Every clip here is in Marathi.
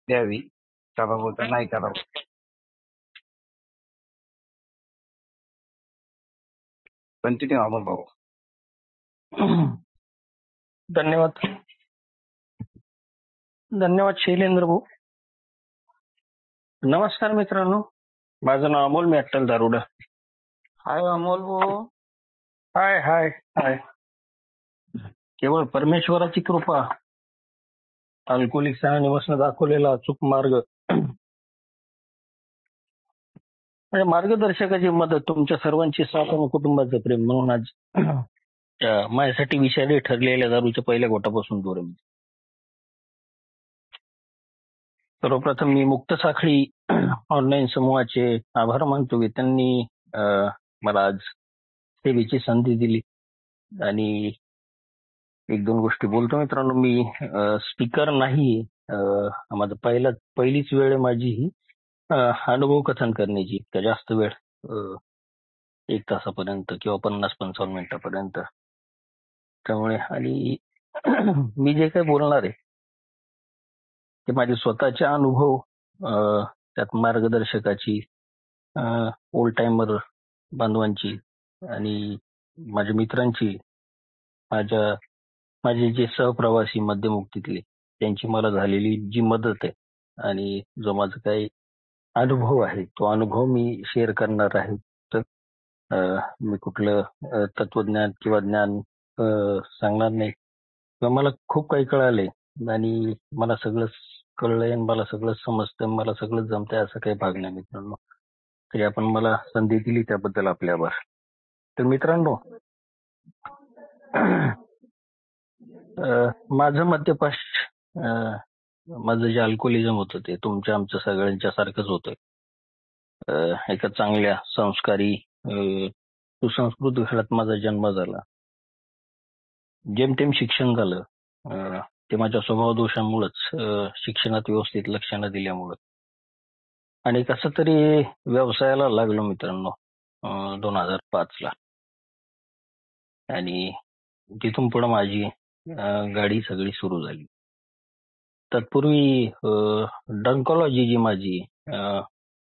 द्यावी, करावं का नाही करावं. कंटिन्यू अमोल भाऊ. धन्यवाद धन्यवाद शैलेंद्र भाऊ. नमस्कार मित्रांनो, माझं नाव अमोल, मी अट्टल दारुडा. हाय अमोल भाऊ. हाय हाय हाय. केवळ परमेश्वराची कृपा, अल्कोहोलिक सहानिवासनं दाखवलेला अचूक मार्ग म्हणजे मार्गदर्शकाची मदत, तुमच्या सर्वांची साथ आणि कुटुंबाचं प्रेम म्हणून आज माझ्यासाठी विषारी ठरलेल्या दारूच्या पहिल्या घोटापासून दूर आहे. सर्वप्रथम मी मुक्त साखळी ऑनलाईन समूहाचे आभार मानतो की त्यांनी मला आज सेवेची संधी दिली. आणि एक दोन गोष्टी बोलतो मित्रांनो. मी स्पीकर नाही, माझं पहिलीच वेळ आहे माझी ही अनुभव कथन करण्याची. इतका जास्त वेळ, 1 तासापर्यंत किंवा 50-55 मिनिटापर्यंत. त्यामुळे आणि मी जे काही बोलणार आहे ते माझे स्वतःचे अनुभव, त्यात मार्गदर्शकाची, ओल्ड टाइमर बांधवांची आणि माझ्या मित्रांची, माझे जे सहप्रवासी मध्यमुक्तीतले त्यांची मला झालेली जी मदत आहे आणि जो माझा काही अनुभव आहे तो अनुभव मी शेअर करणार आहे. तर मी कुठलं तत्वज्ञान किंवा ज्ञान सांगणार नाही. मला खूप काही कळालंय आणि मला सगळं कळलंय आणि मला सगळं समजतं, मला सगळं जमतंय असं काही भाग नाही मित्रांनो. तरी आपण मला संधी दिली त्याबद्दल आपले आभार. तर मित्रांनो, माझं मद्यपाश, माझं जे अल्कोहोलिझम होतं ते तुमच्या आमच्या सगळ्यांच्या सारखंच होतं. एका चांगल्या संस्कारी सुसंस्कृत घरात माझा जन्म झाला. जेमतेम शिक्षण झालं, ते माझ्या स्वभाव दोषांमुळेच, शिक्षणात व्यवस्थित लक्ष न दिल्यामुळं. आणि कसं तरी व्यवसायाला लागलो मित्रांनो 2005 ला. आणि तिथून पुढे माझी गाडी सगळी सुरू झाली. तत्पूर्वी ड्रंकॉलॉजी जी माझी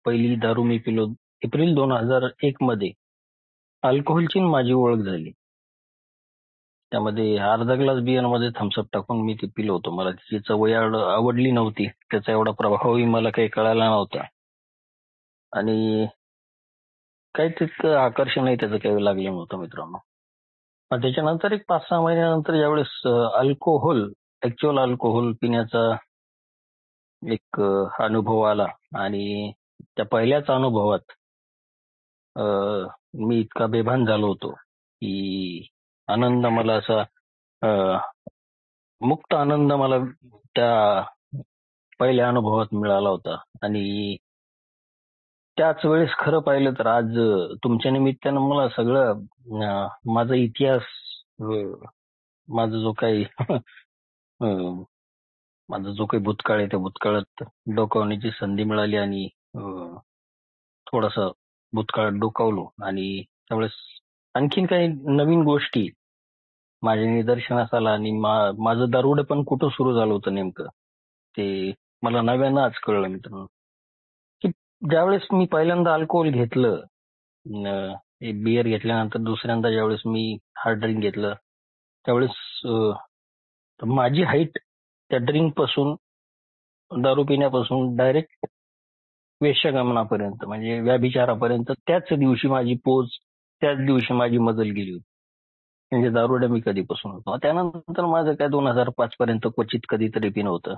पहिली दारू मी पिलो एप्रिल 2001 मध्ये, अल्कोहोलची माझी ओळख झाली. त्यामध्ये अर्धा ग्लास बियर मध्ये थम्सअप टाकून मी ते पिलो होतो. मला त्याची चव आवडली नव्हती, त्याचा एवढा प्रभावही मला काही कळाला नव्हता आणि काही तितकं आकर्षणही त्याचं काही लागलं नव्हतं मित्रांनो. त्याच्यानंतर एक 5-6 महिन्यानंतर ज्यावेळेस ऍक्च्युअल अल्कोहोल पिण्याचा एक अनुभव आला आणि त्या पहिल्याच अनुभवात मी इतका बेभान झालो होतो की आनंद मला असा, मुक्त आनंद मला त्या पहिल्या अनुभवात मिळाला होता. आणि त्याच वेळेस खरं पाहिलं तर आज तुमच्या निमित्तानं मला सगळं माझा इतिहास, माझा जो काही माझा जो काही भूतकाळ आहे त्या भूतकाळात डोकावण्याची संधी मिळाली आणि थोडासा भूतकाळात डोकावलो. आणि त्यावेळेस आणखीन काही नवीन गोष्टी माझ्या निदर्शनास आला आणि माझं दारुडे पण कुठं सुरू झालं होतं नेमकं ते मला नव्यानं आज कळलं मित्रांनो. की ज्यावेळेस मी पहिल्यांदा अल्कोहोल घेतलं, बियर घेतल्यानंतर दुसऱ्यांदा ज्यावेळेस मी हार्ड ड्रिंक घेतलं, त्यावेळेस माझी हाईट त्या ड्रिंक पासून, दारू पिण्यापासून डायरेक्ट वेश्यागमनापर्यंत म्हणजे व्याभिचारापर्यंत त्याच दिवशी माझी पोच, त्याच दिवशी माझी मजल गेली होती. म्हणजे दारुडा मी कधीपासून होतो. त्यानंतर माझं काय 2005 पर्यंत क्वचित कधीतरी पिणं होतं.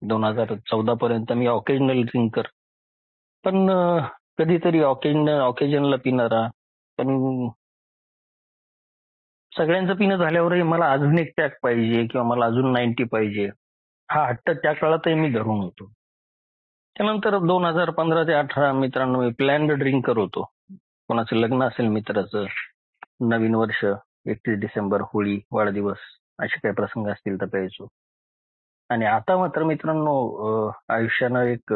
2014 पर्यंत मी ऑकेजनल ड्रिंकर, पण कधीतरी ऑकेजनला पिणारा. पण सगळ्यांचं पिणं झाल्यावरही मला अजून एक पॅक पाहिजे किंवा मला अजून 90 पाहिजे, हा हट्ट त्या काळातही मी धरून होतो. त्यानंतर 2015 ते 18 मित्रांनो मी प्लॅन्ड ड्रिंकर होतो. कोणाचं लग्न असेल मित्राचं, नवीन वर्ष, 31 डिसेंबर, होळी, वाढदिवस असे काही प्रसंग असतील तर प्यायचो. आणि आता मात्र मित्रांनो आयुष्यानं एक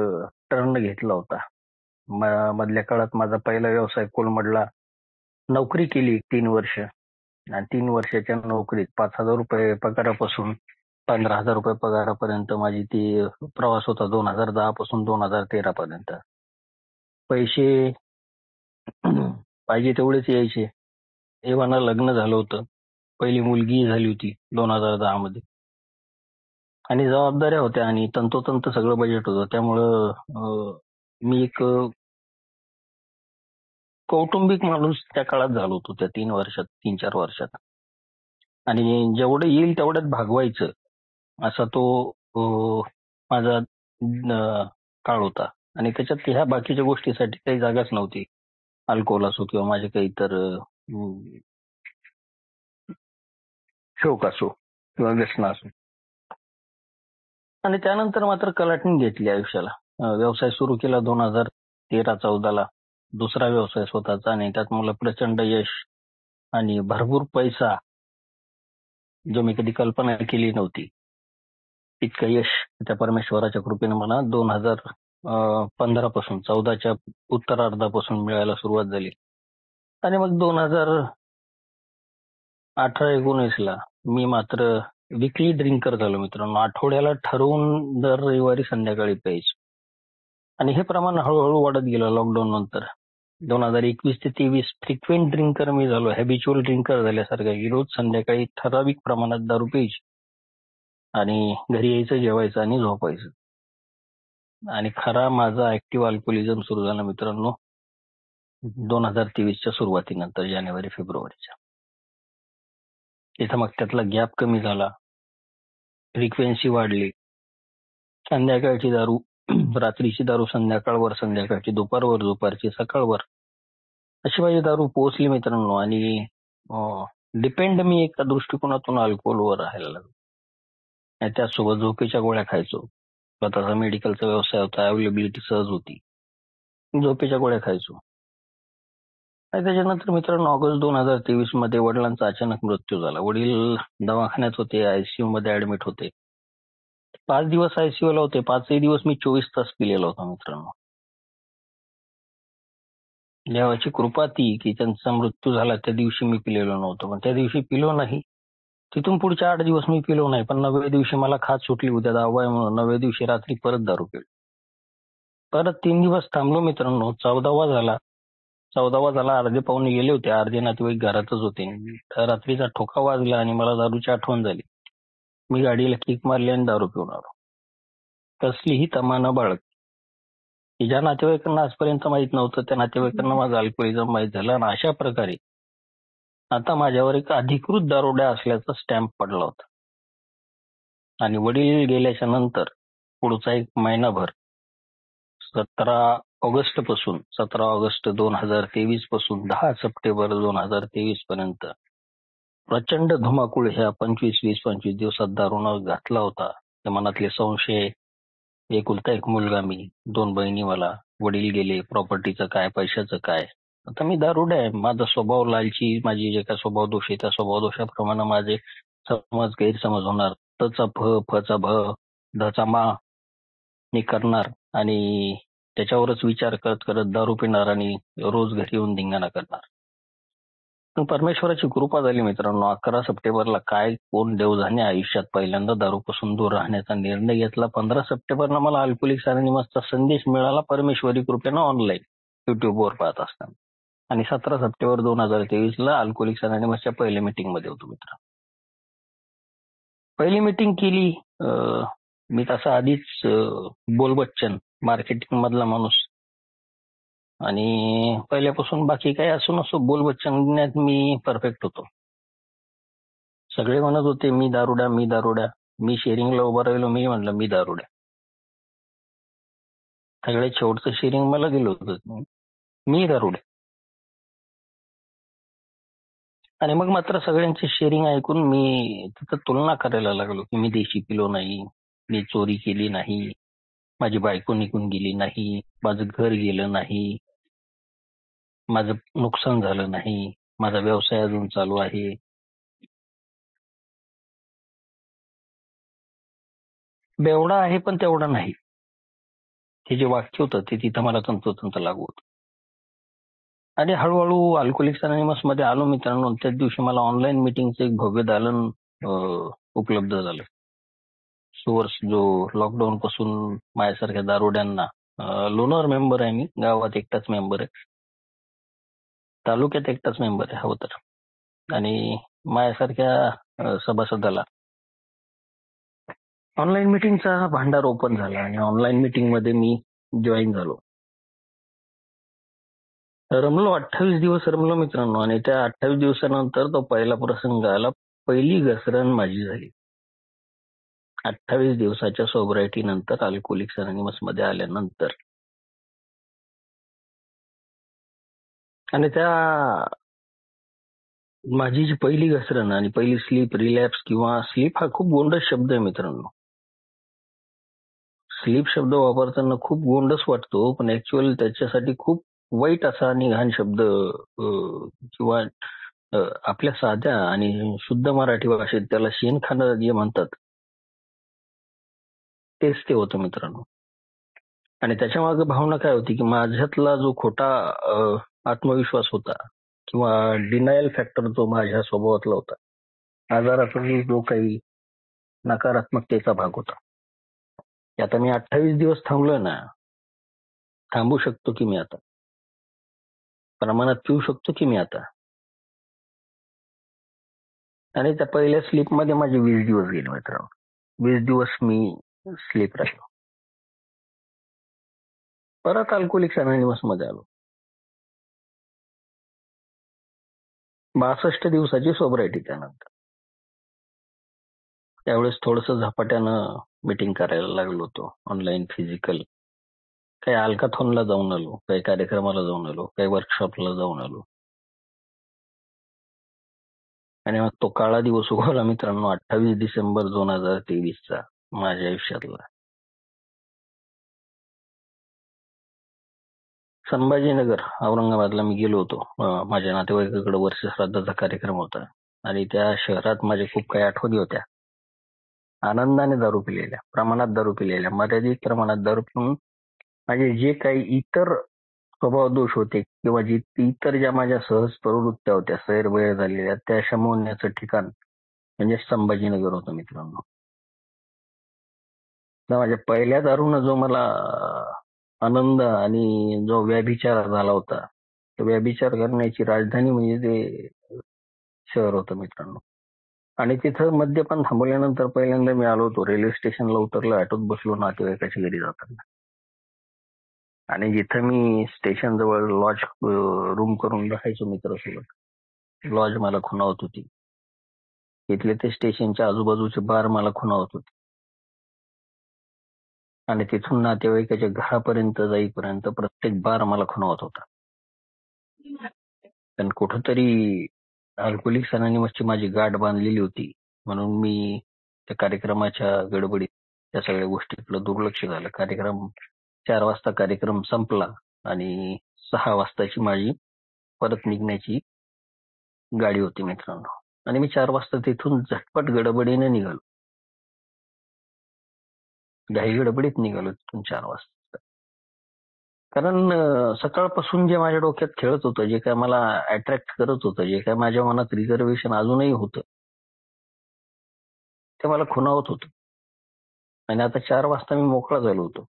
टर्न घेतला होता. मधल्या काळात माझा पहिला व्यवसाय कोलमडला. नोकरी केली 3 वर्ष आणि 3 वर्षाच्या नोकरीत 5,000 रुपये पगारापासून 15,000 रुपये पगारापर्यंत माझी ती प्रवास होता 2010 पासून 2013 पर्यंत. पैसे पाहिजे तेवढेच यायचे. एव्हाना लग्न झालं होतं. पहिली मुलगी झाली होती 2010 मध्ये. आणि जबाबदाऱ्या होत्या आणि तंतोतंत सगळं बजेट होतं. त्यामुळं मी एक कौटुंबिक माणूस त्या काळात झालो होतो, त्या 3-4 वर्षात. आणि जेवढं येईल तेवढ्यात भागवायचं असा तो माझा काळ होता. आणि त्याच्यात ह्या बाकीच्या गोष्टीसाठी काही जागाच नव्हती. अल्कोहोल असो किंवा माझे काही इतर शौक असो किंवा व्यसन असो. आणि त्यानंतर मात्र कलाटणी घेतली आयुष्याला. व्यवसाय सुरू केला 2013-14 दुसरा व्यवसाय स्वतःचा, आणि त्यात मला प्रचंड यश आणि भरपूर पैसा, जो मी कधी कल्पना केली नव्हती, इतकं यश त्या परमेश्वराच्या कृपेने मला 2015 पासून 14च्या उत्तरार्धापासून मिळायला सुरुवात झाली. आणि मग 2018-19 मी मात्र विकली ड्रिंकर झालो मित्रांनो. आठवड्याला ठरवून दर रविवारी संध्याकाळी प्यायचो. आणि हे प्रमाण हळूहळू वाढत गेलं लॉकडाऊन नंतर. 2021 ते 23 फ्रिक्वेंट ड्रिंकर मी झालो, हॅबिच्युअल ड्रिंकर झाल्यासारखं. रोज संध्याकाळी ठराविक प्रमाणात दारू प्यायची आणि घरी यायचं, जेवायचं आणि झोपायचं. आणि खरा माझा ऍक्टिव्ह अल्कोहोलिझम सुरू झाला मित्रांनो 2023च्या सुरुवातीनंतर, जानेवारी-फेब्रुवारीच्या. तिथं मग त्यातला गॅप कमी झाला, फ्रिक्वेन्सी वाढली. संध्याकाळची दारू रात्रीची दारू संध्याकाळवर, संध्याकाळची दुपारवर, दुपारची सकाळवर, अशी माझी दारू पोहोचली मित्रांनो. आणि डिपेंड मी एका दृष्टिकोनातून अल्कोहोलवर राहायला लागलो. आणि त्याचसोबत झोपेच्या गोळ्या खायचो. स्वतःचा मेडिकलचा व्यवसाय होता, अवेलेबिलिटी सहज होती, झोपेच्या गोळ्या खायचो. आणि त्याच्यानंतर मित्रांनो ऑगस्ट 2023 मध्ये वडिलांचा अचानक मृत्यू झाला. वडील दवाखान्यात होते, आयसीयू मध्ये ऍडमिट होते. 5 दिवस आयसीयू ला होते. 5ही दिवस मी 24 तास पिलेला होता मित्रांनो. देवाची कृपा ती की त्यांचा मृत्यू झाला त्या दिवशी मी पिलेलो नव्हतो. पण त्या दिवशी पिलो नाही. तिथून पुढच्या 8 दिवस मी पिलो नाही. पण 9व्या दिवशी मला खाज सुटली. उद्या 10वा आहे म्हणून 9व्या दिवशी रात्री परत दारू पिलो. परत 3 दिवस थांबलो मित्रांनो. 14वा झाला. अर्धे पाहुणे गेले होते, अर्धे नातेवाईक घरातच होते. रात्रीचा ठोका वाजला आणि मला दारूची आठवण झाली. मी गाडीला किक मारली आणि दारू पिऊन आलो. कसलीही तमा न बाळग. ज्या नातेवाईकांना आजपर्यंत माहित नव्हतं त्या नातेवाईकांना माझं अल्कोहोलिझम माहित झालं. आणि अशा प्रकारे आता माझ्यावर एक अधिकृत दारुड्या असल्याचा स्टॅम्प पडला होता. आणि वडील गेल्याच्या नंतर पुढचा एक महिनाभर 17 ऑगस्ट 2023 पासून 10 सप्टेंबर 2023 पर्यंत प्रचंड धुमाकूळ ह्या 25 दिवसात दारूनं घातला होता. त्या मनातले संशय, एकुलता एक मुलगा मी, 2 बहिणी मला, वडील गेले, प्रॉपर्टीचं काय, पैशाचं काय. आता मी दारुडे आहे. माझा स्वभाव लालची, माझी जे काय स्वभाव दोष आहे त्या स्वभाव दोषाप्रमाणे माझे समज गैरसमज होणार. तचा फचा धचा मा मी करणार आणि त्याच्यावरच विचार करत करत दारू पिणार आणि रोज घरी येऊन धिंगाणा करणार. पण परमेश्वराची कृपा झाली मित्रांनो. 11 सप्टेंबरला काय कोण देवजाने आयुष्यात पहिल्यांदा दारूपासून दूर राहण्याचा निर्णय घेतला. 15 सप्टेंबरला मला अल्कोहोलिक्स अनोनिमसचा संदेश मिळाला परमेश्वरी कृपेनं ऑनलाईन युट्यूबवर पाहत असताना. आणि 17 सप्टेंबर 2023ला अल्कोहोलिक्स अनोनिमसच्या पहिल्या मीटिंग मध्ये होतो मित्र. पहिली मीटिंग केली. मी तसा आधीच बोलबच्चन मार्केटिंग मधला माणूस आणि पहिल्यापासून बाकी काही असो नसो बोलबच्चनण्यात मी परफेक्ट होतो. सगळे म्हणत होते मी दारुड्या. मी शेअरिंगला उभा राहिलो, मी म्हणलं मी दारुड्या. सगळ्यात शेवटचं शेअरिंग मला गेलो होतं, मी दारुड्या. आणि मग मात्र सगळ्यांचे शेअरिंग ऐकून मी तिथं तुलना करायला लागलो की मी देशी पिलो नाही, मी चोरी केली नाही, माझी बायको निघून गेली नाही, माझं घर गेलं नाही, माझं नुकसान झालं नाही, माझा व्यवसाय अजून चालू आहे. बेवडा आहे पण तेवढा नाही. हे जे वाक्य होतं ते तिथं मला तंतोतंत लागू होतं. आणि हळूहळू अल्कोहोलिक्स अनोनिमस मध्ये आलो मित्रांनो. त्याच दिवशी मला ऑनलाईन मीटिंगचं एक भव्य दालन उपलब्ध झालं. सोर्स जो लॉकडाऊन पासून माझ्यासारख्या दारुड्यांना लोणार मेंबर आहे मी, गावात एकटाच मेंबर आहे, तालुक्यात एकटाच मेंबर आहे हवं तर, आणि माझ्यासारख्या सभासदाला ऑनलाईन मिटिंगचा भांडार ओपन झाला आणि ऑनलाईन मिटिंग मध्ये मी जॉईन झालो. रमलो, 28 दिवस रमलो मित्रांनो. आणि त्या 28 दिवसानंतर तो पहिला प्रसंग आला, पहिली घसरण माझी झाली. 28 दिवसाच्या सोबरायटी नंतर, अल्कोहोलिक्स अनोनिमस मध्ये आल्यानंतर. आणि त्या माझी जी पहिली घसरण आणि पहिली स्लीप, रिलॅप्स किंवा स्लीप हा खूप गोंडस शब्द आहे मित्रांनो. स्लीप शब्द वापरताना खूप गोंडस वाटतो, पण ऍक्च्युअल त्याच्यासाठी खूप वाईट असा आणि घाण शब्द किंवा आपल्या साध्या आणि शुद्ध मराठी भाषेत त्याला शेणखाणं जे म्हणतात तेच ते होतं मित्रांनो. आणि त्याच्या मागे भावना काय होती की माझ्यातला जो खोटा आत्मविश्वास होता किंवा डिनायल फॅक्टर जो माझ्या स्वभावातला होता, आजाराचा जो काही नकारात्मकतेचा भाग होता, की आता मी 28 दिवस थांबलोय ना, थांबू शकतो की मी आता, प्रमाणात पिऊ शकतो की मी आता. आणि त्या पहिल्या स्लीप मध्ये माझे 20 दिवस गेले मित्रांनो. 20 दिवस मी स्लीप राहिलो. परत अल्कोहोलिक्स अनोनिमस मध्ये आलो. 62 दिवसाची सोबरायटी त्यानंतर. त्यावेळेस थोडस झपाट्यानं मीटिंग करायला लागलो होतो, ऑनलाईन, फिजिकल. काही अल्काथॉनला जाऊन आलो, काही कार्यक्रमाला जाऊन आलो, काही वर्कशॉपला जाऊन आलो. आणि मग तो काळा दिवस उगवला मित्रांनो, 28 डिसेंबर 2023 माझ्या आयुष्यातला. संभाजीनगर, औरंगाबादला मी गेलो होतो. माझ्या नातेवाईकाकडे वर्ष श्राद्धाचा कार्यक्रम होता आणि त्या शहरात माझ्या खूप काही आठवणी होत्या. आनंदाने दारू पिलेल्या, प्रमाणात दारू पिलेल्या, मर्यादित प्रमाणात दारू पिऊन माझे जे काही इतर स्वभाव दोष होते किंवा जे इतर ज्या माझ्या सहज प्रवृत्त्या होत्या, सैरभैर झालेल्या, त्या शमवण्याचं ठिकाण म्हणजे संभाजीनगर होतं मित्रांनो. माझ्या पहिल्या दारूनं जो मला आनंद आणि जो व्यभिचार झाला होता, तो व्यभिचार करण्याची राजधानी म्हणजे ते शहर होतं मित्रांनो. आणि तिथं मद्यपान थांबवल्यानंतर पहिल्यांदा मी आलो होतो, रेल्वे स्टेशनला उतरलो, ऑटोत बसलो नातेवाईकाच्या घरी जाताना. आणि जिथं मी स्टेशन जवळ लॉज रूम करून राहायचो मित्रासोबत, लॉज मला खुणावत होती. तिथले ते स्टेशनच्या आजूबाजूचे बार मला खुणावत होते. आणि तिथून नातेवाईकाच्या घरापर्यंत जाईपर्यंत प्रत्येक बार मला खुणावत होता. पण कुठंतरी अल्कोहोलिक्स अनोनिमसची माझी गाठ बांधलेली होती, म्हणून मी त्या कार्यक्रमाच्या गडबडीत त्या सगळ्या गोष्टीकडे दुर्लक्ष झालं. 4 वाजता कार्यक्रम संपला आणि 6 वाजताची माझी परत निघण्याची गाडी होती मित्रांनो. आणि मी 4 वाजता तिथून झटपट गडबडीने निघालो, घाई गडबडीत निघालो तिथून 4 वाजता. कारण सकाळपासून जे माझ्या डोक्यात खेळत होतं, जे काय मला अट्रॅक्ट करत होतं, जे काय माझ्या मनात रिझर्वेशन अजूनही होतं, ते मला खुणावत होतं. आणि आता 4 वाजता मी मोकळा झालो होतो.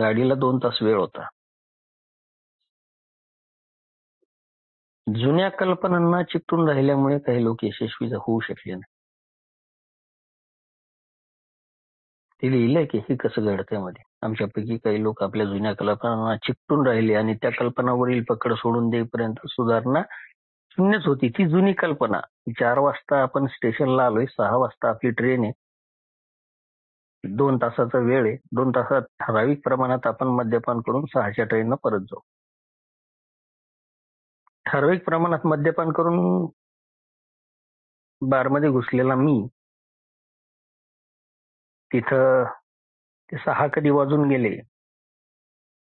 गाडीला 2 तास वेळ होता. जुन्या कल्पनांना चिकटून राहिल्यामुळे काही लोक यशस्वी होऊ शकले नाही. ते लिहिलंय की हे कसं घडतंय मध्ये. आमच्यापैकी काही लोक आपल्या जुन्या कल्पनांना चिकटून राहिले आणि त्या कल्पनावरील पकड सोडून देईपर्यंत सुधारणा शून्यच होती. ती जुनी कल्पना. 4 वाजता आपण स्टेशनला आलोय, 6 वाजता आपली ट्रेन आहे, 2 तासाचा वेळ आहे, 2 तासात ठराविक प्रमाणात आपण मद्यपान करून 6च्या ट्रेननं परत जाऊ. ठराविक प्रमाणात मद्यपान करून बारमध्ये घुसलेला मी तिथं ते 6 कधी वाजून गेले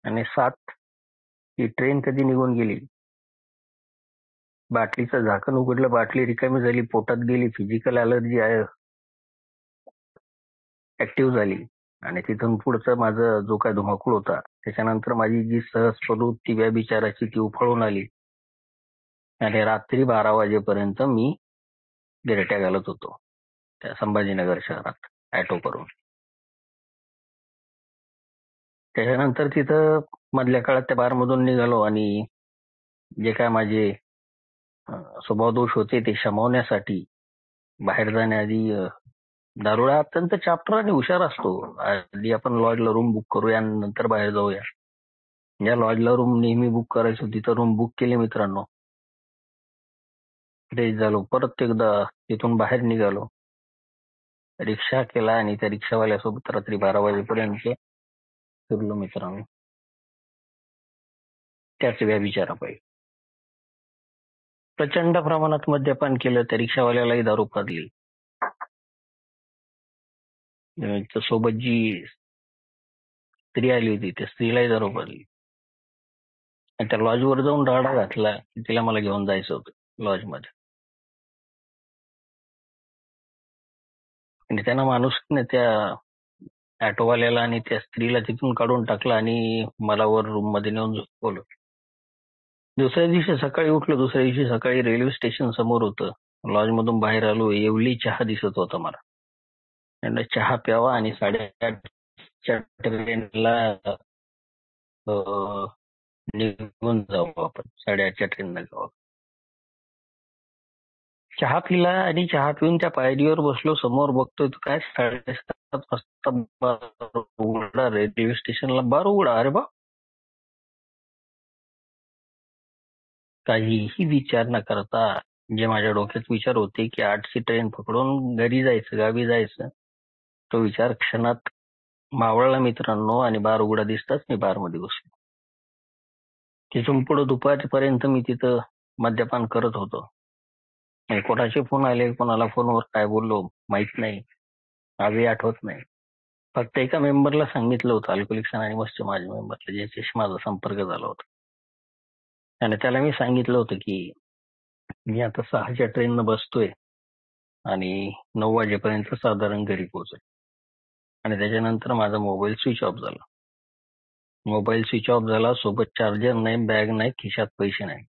आणि 7 ही ट्रेन कधी निघून गेली, बाटलीचं झाकण उघडलं, बाटली रिकामी झाली, पोटात गेली, फिजिकल अलर्जी ऍक्टिव्ह झाली. आणि तिथून पुढचं माझं जो काय धुमाकूळ होता, त्याच्यानंतर माझी जी सहज प्रवृत्ती व्यभिचाराची ती उफळून आली. आणि रात्री 12 वाजेपर्यंत मी गिरट्या घालत होतो. त्या संभाजीनगर शहरात ॲटो करून. त्याच्यानंतर तिथं मधल्या काळात त्या बारमधून निघालो आणि जे काय माझे स्वभावदोष होते ते शमवण्यासाठी बाहेर जाण्याआधी दारुडा अत्यंत चाप्टर आणि हुशार असतो. आधी आपण लॉजला रूम बुक करूया आणि नंतर बाहेर जाऊया. ज्या लॉजला रूम नेहमी बुक करायचो तिथं रूम बुक केली मित्रांनो. फ्रेश झालो, परत एकदा तिथून बाहेर निघालो, रिक्षा केला आणि त्या रिक्षावाल्यासोबत रात्री 12 वाजेपर्यंत फिरलो मित्रांनो. त्याच व्याभिचारापायी प्रचंड प्रमाणात मद्यपान केलं. त्या रिक्षावाल्यालाही दारू पाजली. सोबत जी स्त्री आली होती त्या स्त्रीलाही दारू पाजली. आणि त्या लॉजवर जाऊन राडा घातला की तिला मला घेऊन जायचं होतं लॉजमध्ये. आणि त्यांना माणूसने त्या ऑटोवाल्याला आणि त्या स्त्रीला तिथून काढून टाकलं आणि मला वर रूम मध्ये नेऊन झोपवलं. दुसऱ्या दिवशी सकाळी उठलो. दुसऱ्या दिवशी सकाळी रेल्वे स्टेशन समोर होतं. लॉज मधून बाहेर आलो. येवली चहा दिसत होता मला. आणि चहा प्यावा आणि 8:30च्या ट्रेनला निघून जाऊ आपण. 8:30च्या ट्रेनला जाऊ. चहा पिला आणि चहा पिऊन त्या पायरीवर बसलो. समोर बघतोय तर काय 7:30 वाजता बार उघडा. रेल्वे स्टेशनला बार उघडा. अरे बा, काहीही विचार न करता जे माझ्या डोक्यात विचार होते की 8ची ट्रेन पकडून घरी जायचं, गावी जायचं, तो विचार क्षणात मावळला मित्रांनो. आणि बार उघडा दिसताच मी बारमध्ये बसलो. तिथून पुढे दुपारपर्यंत मी तिथं मद्यपान करत होतो. आणि कोणाचे फोन आले, कोणाला फोनवर काय बोललो माहित नाही, आजही आठवत नाही. फक्त एका मेंबरला सांगितलं होतं, अल्कोहोलिक्स अनॉनिमसच्या माझ्या मेंबरला, ज्याच्याशी माझा संपर्क झाला होता. आणि त्याला मी सांगितलं होतं की मी आता 6च्या ट्रेननं बसतोय आणि 9 वाजेपर्यंत साधारण घरी पोहोचेल. आणि त्याच्यानंतर माझा मोबाईल स्विच ऑफ झाला. मोबाईल स्विच ऑफ झाला, सोबत चार्जर नाही, बॅग नाही, खिशात पैसे नाही.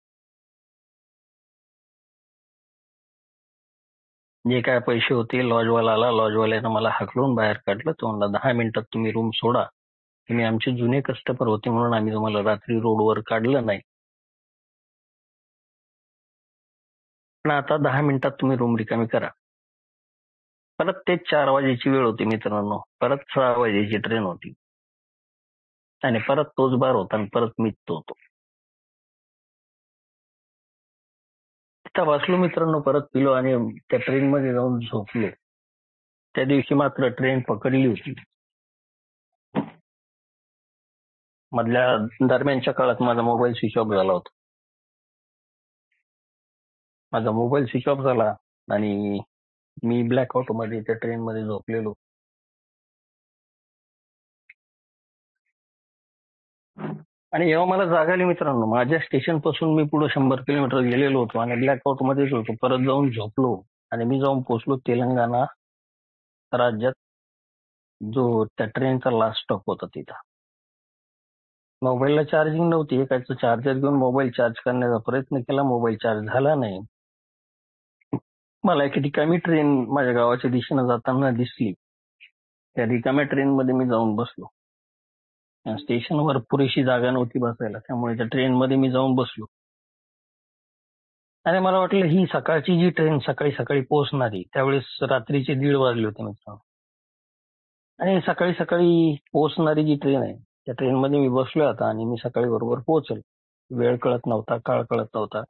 जे काय पैसे होते लॉजवाला आला. लॉजवाल्यानं मला हाकलून बाहेर काढलं. तो म्हणला 10 मिनिटात तुम्ही रूम सोडा. तुम्ही आमचे जुने कस्टमर होते म्हणून आम्ही तुम्हाला रात्री रोडवर काढलं नाही, पण आता 10 मिनिटात तुम्ही रूम रिकामी करा. परत तेच 4 वाजेची वेळ होती मित्रांनो. परत 6 वाजेची ट्रेन होती आणि परत तोच बार होता आणि परत मीच तो होतो. तिथं बसलो मित्रांनो, परत पिलो आणि त्या ट्रेन मध्ये जाऊन झोपलो. त्या दिवशी मात्र ट्रेन पकडली होती. मधल्या दरम्यानच्या काळात माझा मोबाईल स्विच ऑफ झाला होता. माझा मोबाईल स्विच ऑफ झाला आणि मी ब्लॅकआउट मध्ये त्या ट्रेन मध्ये झोपलेलो. आणि जेव्हा मला जाग आली मित्रांनो, माझ्या स्टेशन पासून मी पुढे 100 किलोमीटर गेलेलो होतो आणि ब्लॅकआउट मध्येच होतो. परत जाऊन झोपलो आणि मी जाऊन पोहोचलो तेलंगणा राज्यात, जो त्या ट्रेनचा लास्ट स्टॉप होता तिथं. मोबाईलला चार्जिंग नव्हती. एकाचं चार्जर घेऊन मोबाईल चार्ज करण्याचा प्रयत्न केला, मोबाईल चार्ज झाला नाही. मला एका ठिकाणी ट्रेन माझ्या गावाच्या दिशेनं जाताना दिसली. त्या रिकाम्या ट्रेन मध्ये मी जाऊन बसलो. स्टेशनवर पुरेशी जागा नव्हती बसायला, त्यामुळे त्या ट्रेन मध्ये मी जाऊन बसलो. आणि मला वाटलं ही सकाळची जी ट्रेन सकाळी सकाळी पोहोचणारी, त्यावेळेस रात्रीचे 1:30 वाजले होते मित्रांनो. आणि सकाळी सकाळी पोहोचणारी जी ट्रेन आहे त्या ट्रेन मध्ये मी बसलोय आता आणि मी सकाळी बरोबर पोहोचेल. वेळ कळत नव्हता, काळ कळत नव्हता.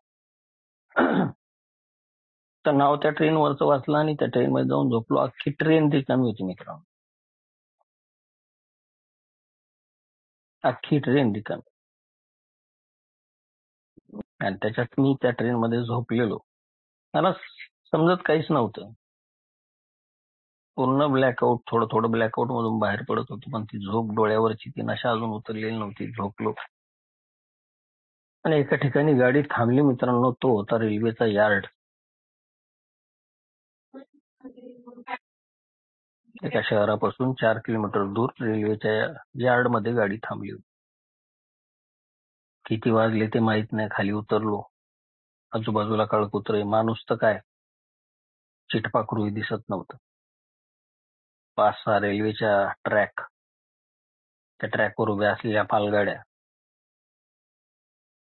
तर नाव त्या ट्रेनवरचं वाचलं आणि त्या ट्रेन मध्ये जाऊन झोपलो. अख्खी ट्रेन रिकामी होती मित्रांनो. अख्खी ट्रेन रिकामी. आणि त्याच्यात मी त्या ट्रेन मध्ये झोपलेलो. मला समजत काहीच नव्हतं. पूर्ण ब्लॅकआउट, थोडं थोडं ब्लॅकआउट मधून बाहेर पडत होतो, पण ती झोप डोळ्यावरची, ती नशा अजून उतरलेली नव्हती. झोपलो आणि एका ठिकाणी गाडी थांबली मित्रांनो. तो होता रेल्वेचा यार्ड. एका शहरापासून 4 किलोमीटर दूर रेल्वेच्या यार्ड मध्ये गाडी थांबली होती. किती वाजले ते माहित नाही. खाली उतरलो. आजूबाजूला काळकुत्रे, माणूस तर काय चिटपाखरूही दिसत नव्हतं. 5-6 रेल्वेच्या ट्रॅक, त्या ट्रॅकवर उभ्या असलेल्या मालगाड्या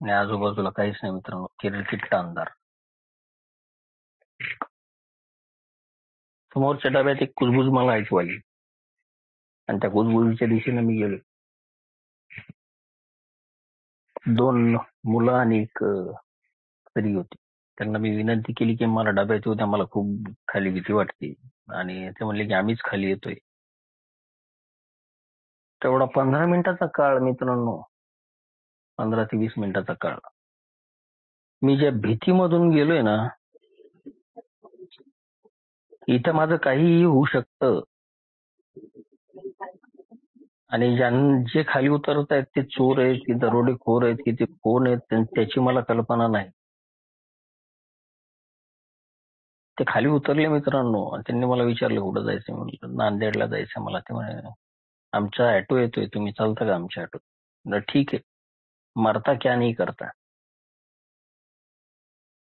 आणि आजूबाजूला काहीच नाही मित्रांनो, किरकिट्टा अंधार. समोरच्या डब्यात एक कुजबुज मला ऐकू आली आणि त्या कुजबुजीच्या दिशेने मी गेलो. 2 मुलं आणि एक स्त्री होती. त्यांना मी विनंती केली की मला डब्यात येऊ द्या, मला खूप खाली भीती वाटते, आणि ते म्हणले की आम्हीच खाली येतोय. तेवढा 15 मिनिटाचा काळ मित्रांनो, 15 ते 20 मिनिटाचा काळ, मी ज्या भीतीमधून गेलोय ना, इथं माझं काहीही होऊ शकतं आणि जे खाली उतरत आहेत ते चोर आहेत की दरोडेखोर आहेत की ते कोण आहेत त्याची मला कल्पना नाही. ते खाली उतरले मित्रांनो आणि त्यांनी मला विचारलं कुठं जायचं. म्हणलं नांदेडला जायचं मला. ते म्हणे आमचा ऑटो येतोय, तुम्ही चालता का आमच्या ऑटोत? म्हणलं ठीक आहे, मरता क्या नाही करता.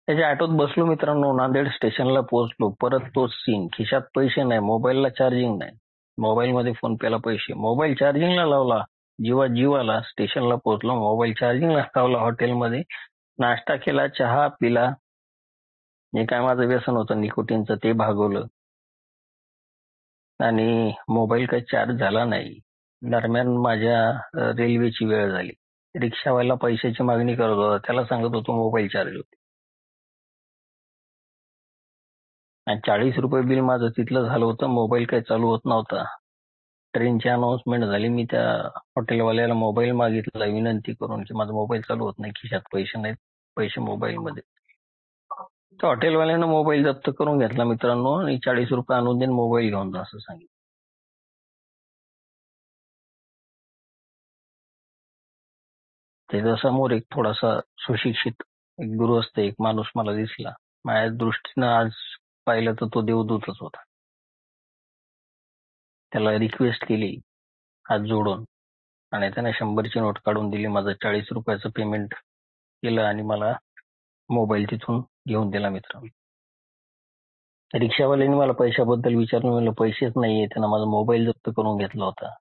त्याच्या ऑटोत बसलो मित्रांनो, नांदेड स्टेशनला पोहोचलो. परत तोच सीन, खिशात पैसे नाही, मोबाईलला चार्जिंग नाही, मोबाईल मध्ये फोन पेला पैसे, मोबाईल चार्जिंगला लावला, जीवाला स्टेशनला पोहोचलो, मोबाईल चार्जिंगला लावला, हॉटेलमध्ये नाश्ता केला, चहा पिला, जे काय माझं व्यसन होतं निकोटीनचं ते भागवलं आणि मोबाईल काही चार्ज झाला नाही. दरम्यान माझ्या रेल्वेची वेळ झाली. रिक्षावाला पैशाची मागणी करत होता, त्याला सांगत होतो मोबाईल चार्ज होते आणि 40 रुपये बिल माझं तिथलं झालं होतं. मोबाईल काही चालू होत नव्हता. ट्रेनची अनाउन्समेंट झाली, मी त्या हॉटेलवाल्याला मोबाईल मागितला विनंती करून की माझा मोबाईल चालू होत नाही, खिशात पैसे नाहीत, पैसे मोबाईल मध्ये. तर हॉटेलवाल्यानं मोबाईल जप्त करून घेतला मित्रांनो आणि 40 रुपये आणून देऊन मोबाईल घेऊन जा असं सांगितलं. त्याच्या समोर एक थोडासा सुशिक्षित एक गृहस्थ एक माणूस मला दिसला. माझ्या दृष्टीनं आज पाहिलं तर तो देवदूतच होता. त्याला रिक्वेस्ट केली हात जोडून आणि त्याने 100ची नोट काढून दिली. माझं 40 रुपयाचं पेमेंट केलं आणि मला मोबाईल तिथून घेऊन दिला मित्रांनो. रिक्षावाल्याने मला पैशाबद्दल विचारलं, म्हणलं पैसेच नाहीये. त्यानं माझा मोबाईल जप्त करून घेतला होता.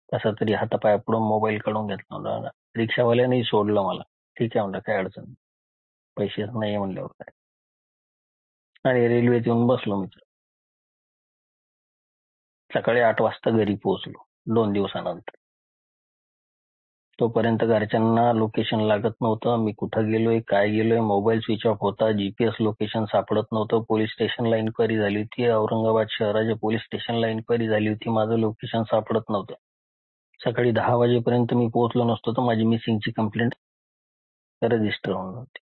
कसा तरी हातापाया पडून मोबाईल काढून घेतला होता. रिक्षावाल्यानेही सोडलं मला. ठीक आहे म्हणलं, काय अडचण नाही, पैसेच नाहीये म्हणल्यावर काय. आणि रेल्वेत येऊन बसलो मित्र. सकाळी 8 वाजता घरी पोहोचलो 2 दिवसानंतर. तोपर्यंत घरच्यांना लोकेशन लागत नव्हतं, मी कुठं गेलोय, काय गेलोय. मोबाईल स्विच ऑफ होता, जीपीएस लोकेशन सापडत नव्हतं. पोलीस स्टेशनला इन्क्वायरी झाली होती, औरंगाबाद शहराच्या पोलीस स्टेशनला इन्क्वायरी झाली होती, माझं लोकेशन सापडत नव्हतं. सकाळी 10 वाजेपर्यंत मी पोहोचलो नसतो तर माझी मिसिंगची कंप्लेंट रजिस्टर होऊन होती.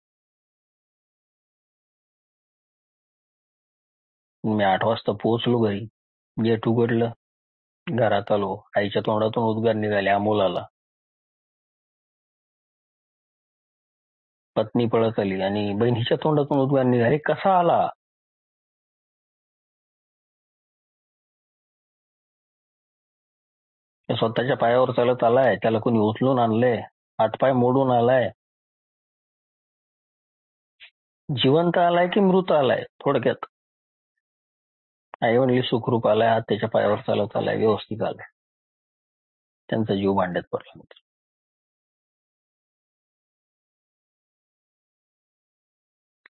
मी 8 वाजता पोहोचलो घरी. गेट उघडलं, घरात आलो. आईच्या तोंडातून उद्गार निघाले, अमोल आला. पत्नी पळत आली आणि बहिणीच्या तोंडातून उद्गार निघाले, कसा आला? स्वतःच्या पायावर चालत आलाय, त्याला कोणी उचलून आणलंय, हातपाय मोडून आलाय, जिवंत आलाय की मृत आलाय? थोडक्यात आई म्हणली सुखरूप आलाय, हात त्याच्या पायावर चालत आलाय, व्यवस्थित आलाय. त्यांचा जीव भांड्यात पडला.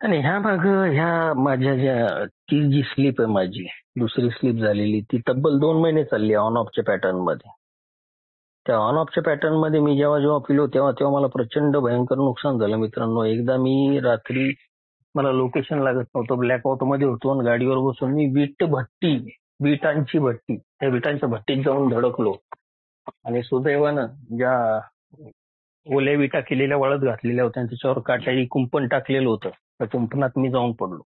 आणि ह्या माग ह्या माझ्या ज्या ती जी स्लीप आहे माझी दुसरी स्लीप झालेली, ती तब्बल 2 महिने चालली ऑन ऑफच्या पॅटर्न मध्ये. त्या ऑन ऑफच्या पॅटर्न मध्ये मी जेव्हा पिलो तेव्हा मला प्रचंड भयंकर नुकसान झालं मित्रांनो. एकदा मी रात्री, मला लोकेशन लागत नव्हतं, ब्लॅकआउट मध्ये होतो आणि गाडीवर बसून मी विटांची भट्टी, त्या विटांच्या भट्टीत जाऊन धडकलो आणि सुदैवानं ज्या ओल्या विटा केलेल्या वळत घातलेल्या होत्या त्याच्यावर काट्याची कुंपण टाकलेलं होतं, त्या कुंपणात मी जाऊन पडलो.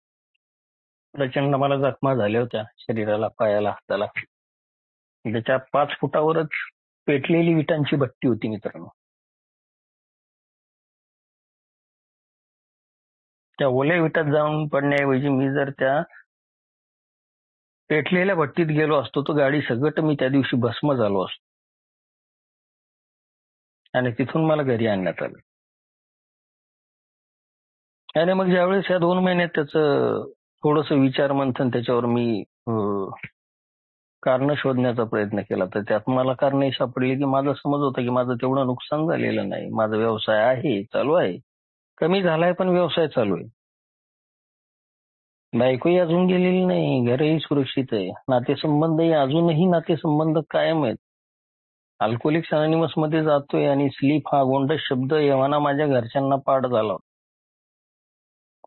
प्रचंड मला जखमा झाल्या होत्या शरीराला, पायाला, हाताला. त्याच्या 5 फुटावरच पेटलेली विटांची भट्टी होती मित्रांनो. त्या ओल्या विटात जाऊन पडण्याऐवजी मी जर त्या पेटलेल्या भट्टीत गेलो असतो तर गाडी सगळं मी त्या दिवशी भस्म झालो असतो आणि तिथून मला घरी आणण्यात आलं. आणि मग ज्यावेळेस या 2 महिन्यात त्याचं थोडंसं विचार मंथन त्याच्यावर मी कारण शोधण्याचा प्रयत्न केला तर त्यात मला कारण सापडली की माझा समज होता की माझं तेवढं नुकसान झालेलं नाही. माझा व्यवसाय आहे, चालू आहे. कमी झालाय पण व्यवसाय चालू आहे. बायकोही अजून गेलेली नाही, घरही सुरक्षित आहे. नातेसंबंधही अजूनही नातेसंबंध कायम आहेत. अल्कोहोलिक्स अनॉनिमस मध्ये जातोय आणि स्लीप हा गोंडस शब्द एव्हाना माझ्या घरच्यांना पाठ झाला.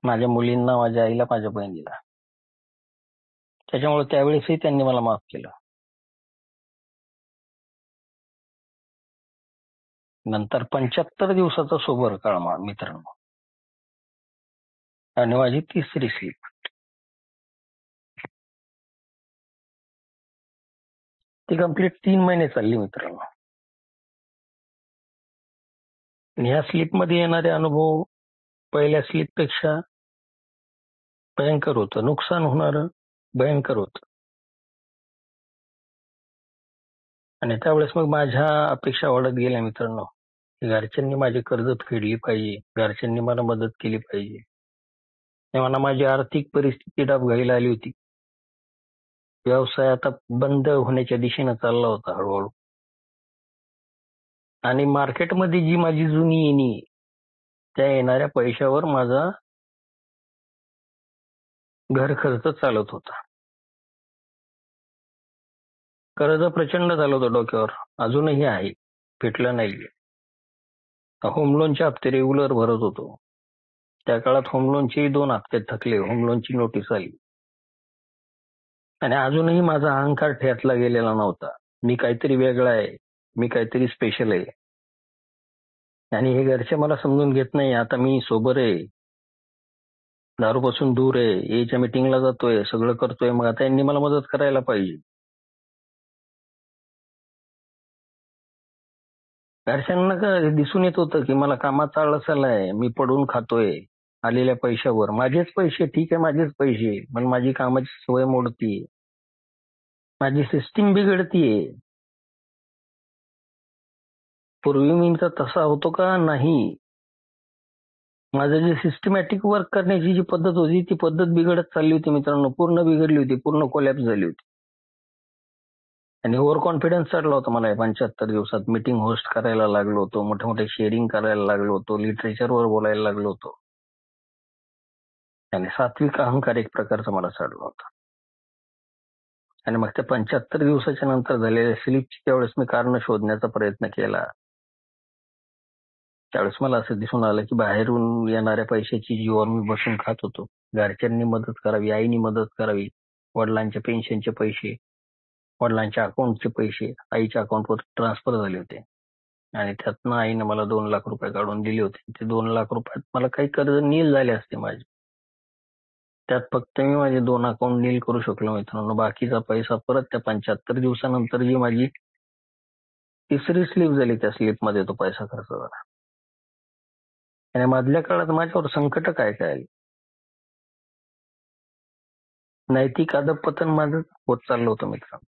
माझ्या मुलींना, माझ्या आईला, माझ्या बहिणीला. त्याच्यामुळे त्यावेळेसही त्यांनी मला माफ केलं. नंतर 75 दिवसाचा सोबर काळ मित्रांनो, आणि माझी तिसरी स्लीप. ती कंप्लीट 3 महिने चालली मित्रांनो. आणि ह्या स्लीप मध्ये येणारे अनुभव पहिल्या स्लीप पेक्षा भयंकर होतं. नुकसान होणारं भयंकर होतं. आणि त्यावेळेस मग माझ्या अपेक्षा वाढत गेल्या मित्रांनो. घरच्यांनी माझी कर्ज फेडली पाहिजे, घरच्यांनी मला मदत केली पाहिजे. तेव्हा माझी आर्थिक परिस्थिती डबघाईला आली होती. व्यवसाय आता बंद होण्याच्या दिशेने चालला होता हळूहळू. आणि मार्केटमध्ये जी माझी जुनी येणी, त्या येणाऱ्या पैशावर माझा घर खर्च चालत होता. कर्ज प्रचंड झालं होतं डोक्यावर, अजूनही आहे, फिटलं नाहीये. होम लोनचे हप्ते रेग्युलर भरत होतो. त्या काळात होम लोनचे 2 हप्ते थकले, होम लोनची नोटीस आली. आणि अजूनही माझा अहंकार ठेचला गेलेला नव्हता. मी काहीतरी वेगळा आहे, मी काहीतरी स्पेशल आहे. आणि हे घरचे मला समजून घेत नाही. आता मी सोबर आहे, दारूपासून दूर आहे, याच्या मीटिंगला जातोय, सगळं करतोय, मग आता यांनी मला मदत करायला पाहिजे. घरच्यांना दिसून येत होतं की मला कामाचा आळस आलाय, मी पडून खातोय आलेल्या पैशावर. माझेच पैसे, ठीक आहे माझेच पैसे, पण माझी कामाची सवय मोडतीये, माझी सिस्टीम बिघडतीये. पूर्वी मी तर तसा होतो का नाही, माझं जे सिस्टमॅटिक वर्क करण्याची जी पद्धत होती ती पद्धत बिघडत चालली होती मित्रांनो. पूर्ण बिघडली होती, पूर्ण कोलॅप्स झाली होती. आणि ओव्हर कॉन्फिडन्स चढला होता मला. 75 दिवसात मीटिंग होस्ट करायला लागलो होतो, मोठे मोठे शेअरिंग करायला लागलो होतो, लिटरेचरवर बोलायला लागलो होतो. आणि सात्विक अहंकार एक प्रकारचा मला चढला होता. आणि मग त्या 75 दिवसाच्या नंतर झालेल्या स्लीपची त्यावेळेस मी कारण शोधण्याचा प्रयत्न केला. त्यावेळेस मला असं दिसून आलं की बाहेरून येणाऱ्या पैशाची जीवावर मी बसून खात होतो. घरच्यांनी मदत करावी, आईनी मदत करावी, वडिलांच्या पेन्शनचे पैसे, वडिलांच्या अकाउंटचे पैसे आईच्या अकाउंटवर ट्रान्सफर झाले होते. आणि त्यातनं आईने मला 2 लाख रुपये काढून दिले होते. ते 2 लाख रुपयात मला काही कर्ज नील झाले असते माझे. त्यात फक्त मी माझे 2 अकाउंट नील करू शकलो मित्रांनो. बाकीचा पैसा परत त्या 75 दिवसानंतर जी माझी तिसरी स्लीप झाली, त्या स्लीपमध्ये तो पैसा खर्च झाला. आणि मधल्या काळात माझ्यावर संकट काय काय आली. नैतिक अधःपतन माझं होत चाललं होतं मित्रांनो.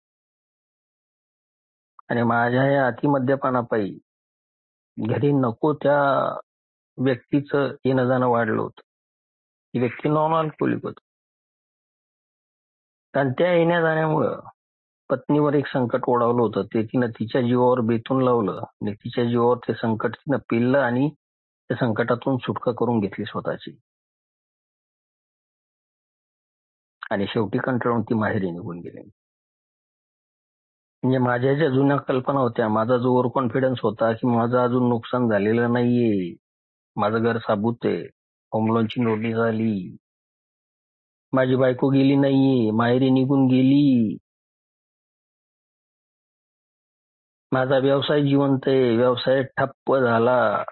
आणि माझ्या या अतिमद्यपानापायी घरी नको त्या व्यक्तीचं येणं जाणं वाढलं होतं. ती व्यक्ती नॉन अल्कोहोलिक होती. कारण त्या येण्या जाण्यामुळं पत्नीवर एक संकट ओढावलं होतं. ते तिनं तिच्या जीवावर बेतून लावलं आणि तिच्या जीवावर ते संकट तिनं पेललं आणि त्या संकटातून सुटका करून घेतली स्वतःची. आणि शेवटी कंटाळून ती माहेरी निघून गेली. म्हणजे माझ्या ज्या जुन्या कल्पना होत्या, माझा जो ओव्हर कॉन्फिडन्स होता की माझं अजून नुकसान झालेलं नाहीये, माझं घर साबूत आहे, होम लोनची नोटीस आली, माझी बायको गेली नाहीये, माहेरी निघून गेली, माझा व्यवसाय जिवंत आहे, व्यवसाय ठप्प झाला,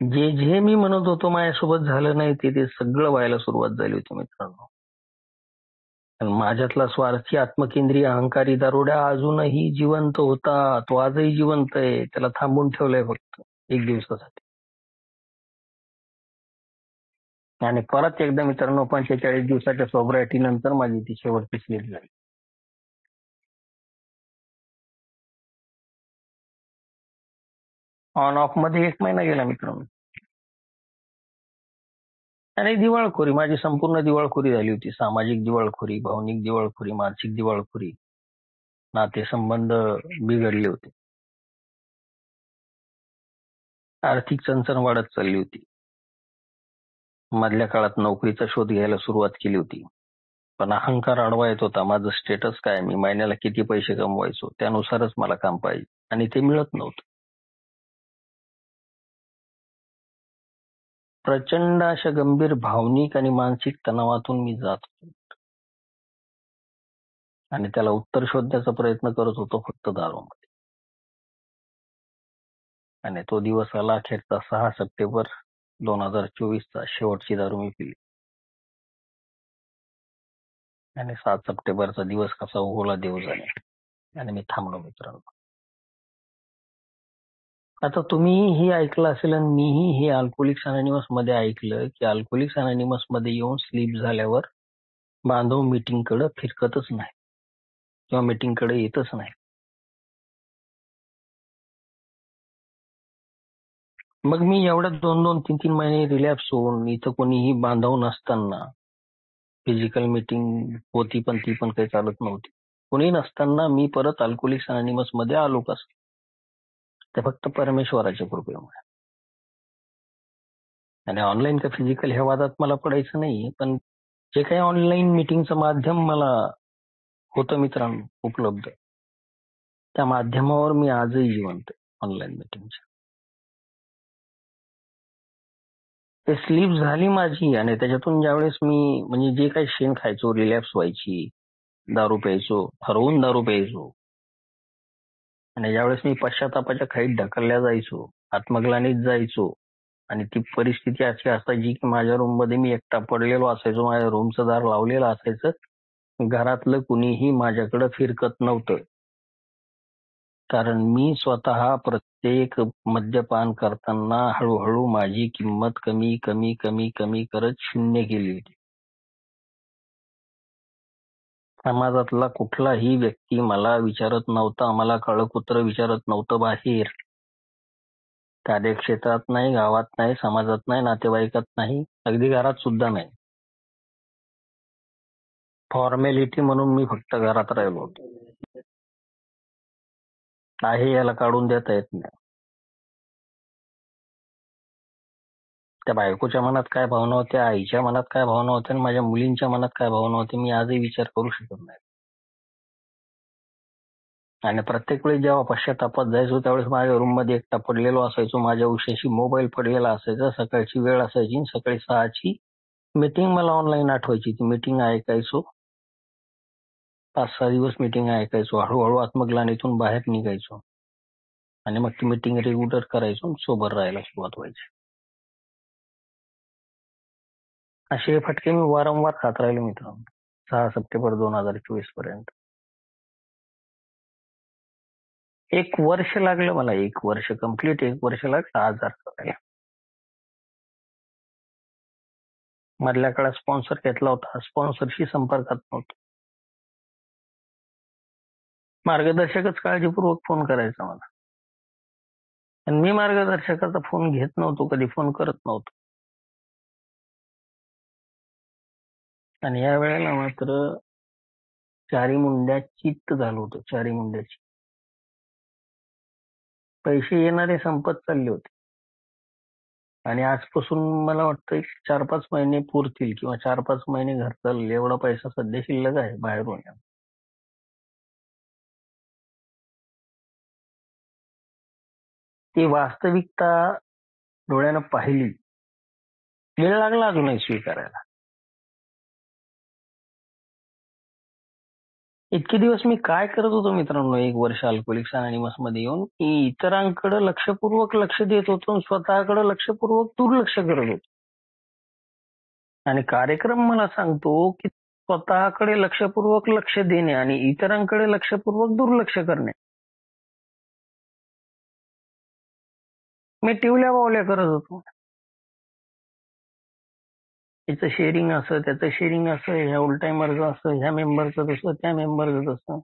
जे जे मी म्हणत होतो माझ्यासोबत झालं नाही ते सगळं व्हायला सुरुवात झाली होती मित्रांनो. माझ्यातला स्वार्थी आत्मकेंद्रीय अहंकारी दारुड्या अजूनही जिवंत होता. तो आजही जिवंत आहे. त्याला थांबून ठेवलंय फक्त 1 दिवसासाठी. आणि परत एकदा मित्रांनो 45 दिवसाच्या सोब्रायटी नंतर माझी ती शेवटची स्लीप झाली. ऑन ऑफ मध्ये 1 महिना गेला मित्रांनो. आणि दिवाळखोरी, माझी संपूर्ण दिवाळखोरी झाली होती. सामाजिक दिवाळखोरी, भावनिक दिवाळखोरी, मानसिक दिवाळखोरी. नातेसंबंध बिघडले होते. आर्थिक चणचण वाढत चालली होती. मधल्या काळात नोकरीचा शोध घ्यायला सुरुवात केली होती. पण अहंकार आडवा येत होता. माझं स्टेटस काय, मी महिन्याला किती पैसे कमवायचो त्यानुसारच मला काम पाहिजे आणि ते मिळत नव्हतं. प्रचंड अशा गंभीर भावनिक आणि मानसिक तणावातून मी जात होतो आणि त्याला उत्तर शोधण्याचा प्रयत्न करत होतो फक्त दारूमध्ये. आणि तो दिवस आला अखेरचा 6 सप्टेंबर 2024चा. शेवटची दारू मी पिली आणि 7 सप्टेंबरचा दिवस कसा उगवला देव जाणे. आणि मी थांबलो मित्रांनो. आता तुम्हीही ऐकलं असेल आणि मीही हे अल्कोहोलिक्स अनोनिमस मध्ये ऐकलं की अल्कोहोलिक्स अनोनिमस मध्ये येऊन स्लीप झाल्यावर बांधव मीटिंग कडे फिरकतच नाही किंवा मीटिंग कडे येतच नाही. मग मी एवढ्यात 2-2, 3-3 महिने रिलॅप्स होऊन इथं कोणीही बांधव नसताना, फिजिकल मीटिंग होती पण ती पण काही चालत नव्हती, कोणी नसताना मी परत अल्कोहोलिक्स अनोनिमस मध्ये आलो कसं? ते फक्त परमेश्वराच्या कृपेमुळे. आणि ऑनलाईन का फिजिकल ह्या वादात मला पडायचं नाही, पण जे काही ऑनलाईन मीटिंगचं माध्यम मला होतं मित्रांनो उपलब्ध, त्या माध्यमावर मी आजही जिवंत ऑनलाईन मीटिंगच्या. ते स्लीप झाली माझी आणि त्याच्यातून ज्यावेळेस मी म्हणजे जे काही शेण खायचो, रिलॅप्स व्हायची, दारू प्यायचो, ठरवून दारू प्यायचो आणि ज्यावेळेस मी पश्चातापाच्या खाईत ढकलल्या जायचो, आत्मग्लानीत जायचो आणि ती परिस्थिती अशी असायची की माझ्या रूम मध्ये मी एकटा पडलेलो असायचो, माझ्या रूमचं दार लावलेलं असायचं, घरातलं कुणीही माझ्याकडे फिरकत नव्हतं. कारण मी स्वतः प्रत्येक मद्यपान करताना हळूहळू माझी किंमत कमी कमी कमी कमी करत शून्य केली होती. समाजातला कुठलाही व्यक्ती मला विचारत नव्हता, मला काळकुत्र विचारत नव्हतं बाहेर. कार्यक्षेत्रात नाही, गावात नाही, समाजात नाही, नातेवाईकात नाही, अगदी घरात सुद्धा नाही. फॉर्मॅलिटी म्हणून मी फक्त घरात राहिलो होतो. आहे याला काढून देता येत नाही. त्या बायकोच्या मनात काय भावना होत्या, आईच्या मनात काय भावना होत्या आणि माझ्या मुलींच्या मनात काय भावना होत्या मी आजही विचार करू शकत नाही. आणि प्रत्येक वेळी जेव्हा पश्चातापात जायचो त्यावेळेस माझ्या रूम मध्ये एकटा पडलेलो असायचो, माझ्या उशाशी मोबाईल पडलेला असायचा, सकाळची वेळ असायची, सकाळी 6ची मीटिंग मला ऑनलाईन आठवायची. ती मीटिंग ऐकायचो, 5-6 दिवस मीटिंग ऐकायचो, हळूहळू आत्मग्लानीतून बाहेर निघायचो आणि मग ती मीटिंग रेग्युलर करायचो, सोबर राहायला सुरुवात व्हायची. असे फटके मी वारंवार खात राहिलो मित्रांनो 6 सप्टेंबर 2024 पर्यंत. 1 वर्ष लागलं मला, 1 वर्ष कंप्लीट 1 वर्ष लागलं आजार करायला. मधल्या काळात स्पॉन्सर घेतला होता, स्पॉन्सरशी संपर्कात नव्हतो. मार्गदर्शकच काळजीपूर्वक फोन करायचा मला आणि मी मार्गदर्शकाचा फोन घेत नव्हतो, कधी फोन करत नव्हतो. आणि या वेळेला मात्र चारी मुंड्या चित्त झालं होतं, चारी मुंड्याची. पैसे येणारे संपत चालले होते आणि आजपासून मला वाटतं 4-5 महिने पुरतील किंवा 4-5 महिने घर चालले एवढा पैसा सध्या शिल्लक आहे बाहेरून. ती वास्तविकता डोळ्यानं पाहिली, वेळ लागला अजूनही स्वीकारायला. इतके दिवस मी काय करत होतो मित्रांनो, 1 वर्ष अल्कोहोलिक्स अनोनिमस मध्ये येऊन की इतरांकडे लक्षपूर्वक लक्ष देत होतो आणि स्वतःकडे लक्षपूर्वक दुर्लक्ष करत होतो. आणि कार्यक्रम मला सांगतो की स्वतःकडे लक्षपूर्वक लक्ष देणे आणि इतरांकडे लक्षपूर्वक दुर्लक्ष करणे. मी टिवल्या बावल्या करत होतो. याचं शेअरिंग असं, त्याचं शेअरिंग असं, ह्या ऑल टाइमरचं असं, ह्या मेंबरचं तसं, त्या मेंबरचं तसं.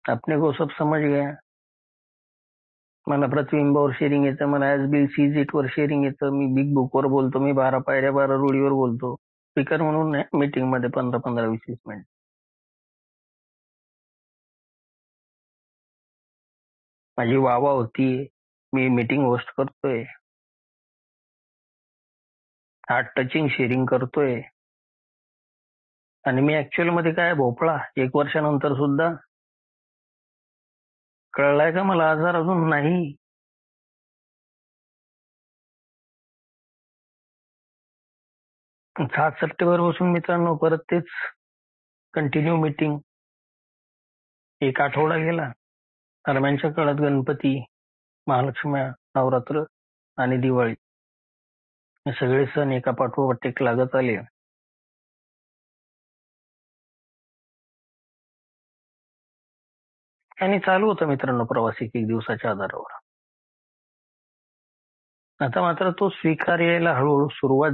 अपने को सब समझ गया. मला प्रतिबिंबावर शेअरिंग येतं, मला ॲजबील सीजीट वर शेअरिंग येतं, मी बिग बुक वर बोलतो, मी 12 पायऱ्या 12 रुळीवर बोलतो. स्पीकर म्हणून नाही, मीटिंग मध्ये 15-15, 20-20 मिनिट. माझी वावा होती, मी मीटिंग होस्ट करतोय, हार्ट टचिंग शेअरिंग करतोय. आणि मी ऍक्च्युअल मध्ये काय भोपळा 1 वर्षानंतर सुद्धा कळलाय का मला आजार अजून नाही. 7 सप्टेंबर पासून मित्रांनो परत तेच कंटिन्यू मीटिंग. 1 आठवडा गेला. दरम्यानच्या काळात गणपती, महालक्ष्मी, नवरात्र आणि दिवाळी हे सगळे सण एका पाठोपाठ एक लागत आले. आणि चालू होता मित्रांनो प्रवास 1 दिवसाच्या आधारावर. आता मात्र तो स्वीकार यायला हळूहळू सुरुवात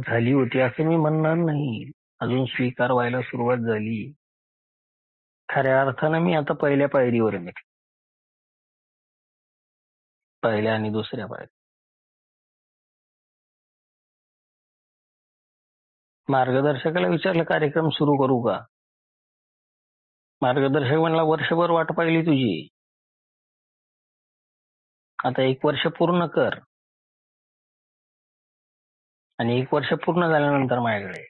झाली होती असं मी म्हणणार नाही. अजून स्वीकार व्हायला सुरुवात झाली. खऱ्या अर्थानं मी आता पहिल्या पायरीवर आहे. पहिल्या आणि दुसऱ्या पायरी. मार्गदर्शकाला विचारलं कार्यक्रम सुरू करू का. मार्गदर्शक म्हणला वर्षभर वाट पाहिली तुझी, आता 1 वर्ष पूर्ण कर. आणि 1 वर्ष पूर्ण झाल्यानंतर माझ्याकडे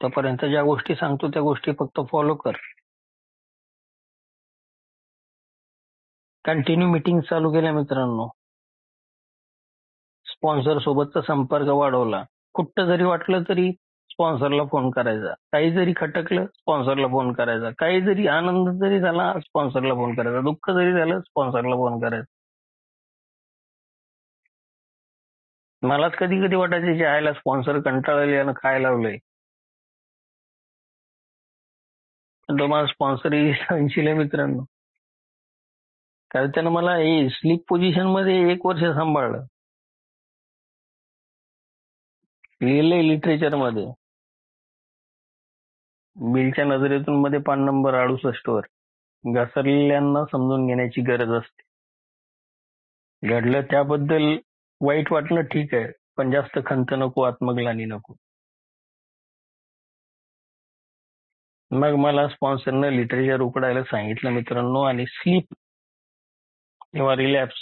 तोपर्यंत ज्या गोष्टी सांगतो त्या गोष्टी फक्त फॉलो कर. कंटिन्यू मीटिंग चालू केल्या मित्रांनो. स्पॉन्सर सोबतचा संपर्क वाढवला. कुठं जरी वाटलं तरी स्पॉन्सरला फोन करायचा. काही जरी खटकलं स्पॉन्सरला फोन करायचा. काही जरी आनंद जरी झाला स्पॉन्सरला फोन करायचा. दुःख जरी झालं स्पॉन्सरला फोन करायचा. मलाच कधी कधी वाटायचे जे आयला स्पॉन्सर कंटाळले आणि काय लावलंय. तो माझा स्पॉन्सर ऐंशीला मित्रांनो. कारण त्यानं मला स्लीप पोझिशन मध्ये 1 वर्ष सांभाळलं. लिहिलंय लिटरेचर मध्ये, बिलच्या नजरेतून मध्ये पान नंबर 68 वर, घसरलेल्यांना समजून घेण्याची गरज असते. घडलं त्याबद्दल वाईट वाटणं ठीक आहे, पण जास्त खंत नको, आत्मग्लानी नको. मग मला स्पॉन्सरनं लिटरेचर उकडायला सांगितलं मित्रांनो. आणि स्लीप किंवा रिलॅप्स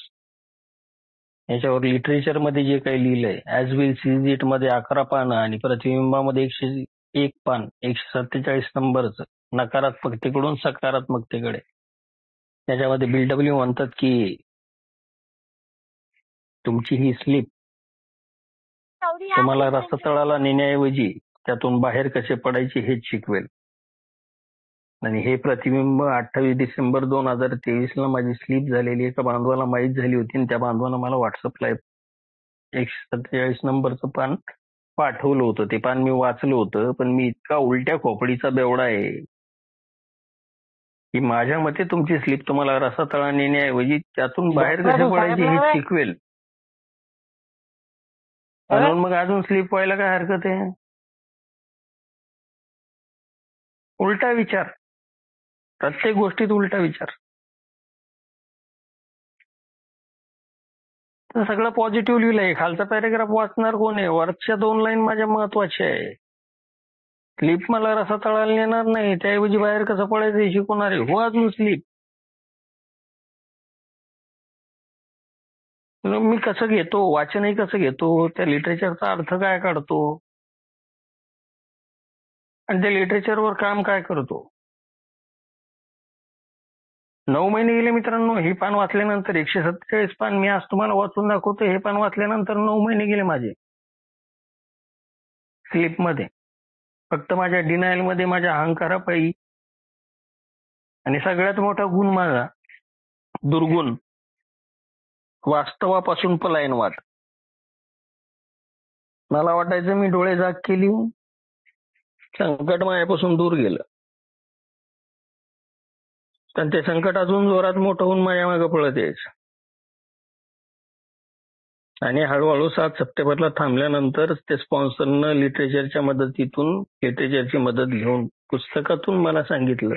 याच्यावर लिटरेचर मध्ये जे काही लिहिलंय, ॲजबील सीजीट मध्ये 11 पानं आणि प्रतिबिंबामध्ये 101 पान, 147 नंबरचं नकारात्मकतेकडून सकारात्मकतेकडे. त्याच्यामध्ये BW म्हणतात की तुमची ही स्लीप तुम्हाला रसातळाला नेण्याऐवजी त्यातून बाहेर कसे पडायचे हेच शिकवेल. आणि हे प्रतिबिंब 28 डिसेंबर 2023ला माझी स्लीप झालेली एका बांधवाला माहीत झाली होती. आणि त्या बांधवानं मला व्हॉट्सअपला 147 नंबरचं पान पाठवलं होतं. ते पान मी वाचलं होतं. पण मी इतका उलट्या खोपडीचा बेवडा आहे की माझ्या मते तुमची स्लीप तुम्हाला रसातळा नेण्याऐवजी त्यातून बाहेर कसे पडायचे हेच शिकवेल. म्हणून मग अजून स्लीप व्हायला काय हरकत आहे. उलटा विचार, प्रत्येक गोष्टीत उलटा विचार. तर सगळं पॉझिटिव्ह लिहिलंय. खालचा पॅरेग्राफ वाचणार कोण आहे. वरच्या 2 लाईन माझ्या महत्वाच्या आहे. स्लीप मला रसातळाला नेणार नाही, त्याऐवजी बाहेर कसं पडायचं हे शिकवणार आहे. हो अजून स्लीप मी कसं घेतो, वाचनही कसं घेतो, त्या लिटरेचरचा अर्थ काय काढतो आणि त्या लिटरेचरवर काम काय करतो. 9 महिने गेले मित्रांनो. हे पान वाचल्यानंतर 147 पान मी आज तुम्हाला वाचून दाखवतो. हे पान वाचल्यानंतर 9 महिने गेले माझे स्लीप मध्ये. फक्त माझ्या डिनायल मध्ये, माझ्या अहंकारापायी. आणि सगळ्यात मोठा गुण माझा दुर्गुण, वास्तवापासून पलायनवाद. मला वाटायचं मी डोळे जाग केली, संकट माझ्यापासून दूर गेलं. पण ते संकट अजून जोरात मोठं होऊन माझ्या मागे पळत यायचं. आणि हळूहळू 7 सप्टेंबरला थांबल्यानंतर ते स्पॉन्सरनं लिटरेचरच्या मदतीतून लिटरेचरची मदत घेऊन पुस्तकातून मला सांगितलं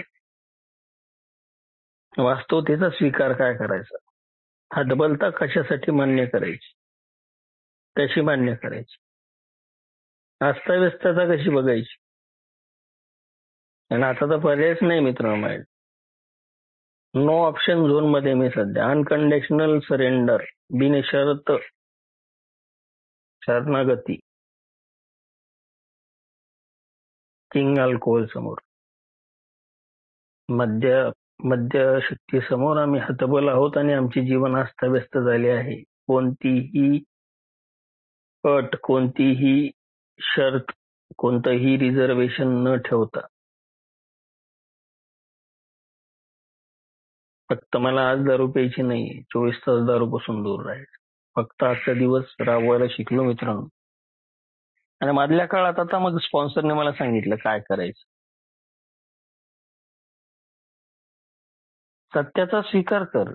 वास्तवतेचा स्वीकार काय करायचा, हतबलता कशासाठी मान्य करायची, कशी मान्य करायची, अस्ताव्यस्तता कशी बघायची. आणि आता तर पर्यायच नाही मित्रांनो. माझ्या नो ऑप्शन झोन मध्ये मी सध्या. अनकंडिशनल सरेंडर, बिनशर्त शरणागती, किंग अल्कोहोल समोर, मद्य शक्ती समोर आम्ही हतबल आहोत आणि आमचे जीवन अस्ताव्यस्त झाले आहे. कोणतीही अट, कोणतीही शर्त, कोणतंही रिझर्वेशन न ठेवता फक्त मला आज दारू प्यायची नाही, 24 तास दारूपासून दूर राहायचं. फक्त आजचा दिवस राबवायला शिकलो मित्रांनो. आणि मधल्या काळात आता मग स्पॉन्सरने मला सांगितलं काय करायचं. सत्याचा स्वीकार कर,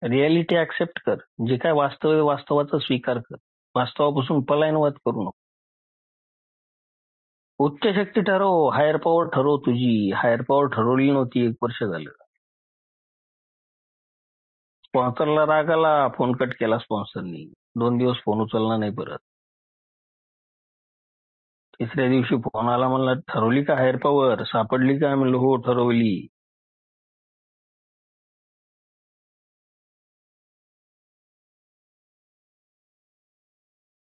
रियालिटी ऍक्सेप्ट कर. जे काय वास्तव आहे वास्तवाचा स्वीकार कर. वास्तवापासून पलायनवाद करू नको. उच्च शक्ती ठरव, हायर पॉवर ठरव तुझी. हायर पॉवर ठरवली नव्हती 1 वर्ष झालं. स्पॉन्सरला राग आला, फोन कट केला स्पॉन्सरनी. 2 दिवस फोन उचलला नाही परत. तिसऱ्या दिवशी फोन आला, म्हणला ठरवली का हायर पॉवर, सापडली का? म्हणलं हो ठरवली.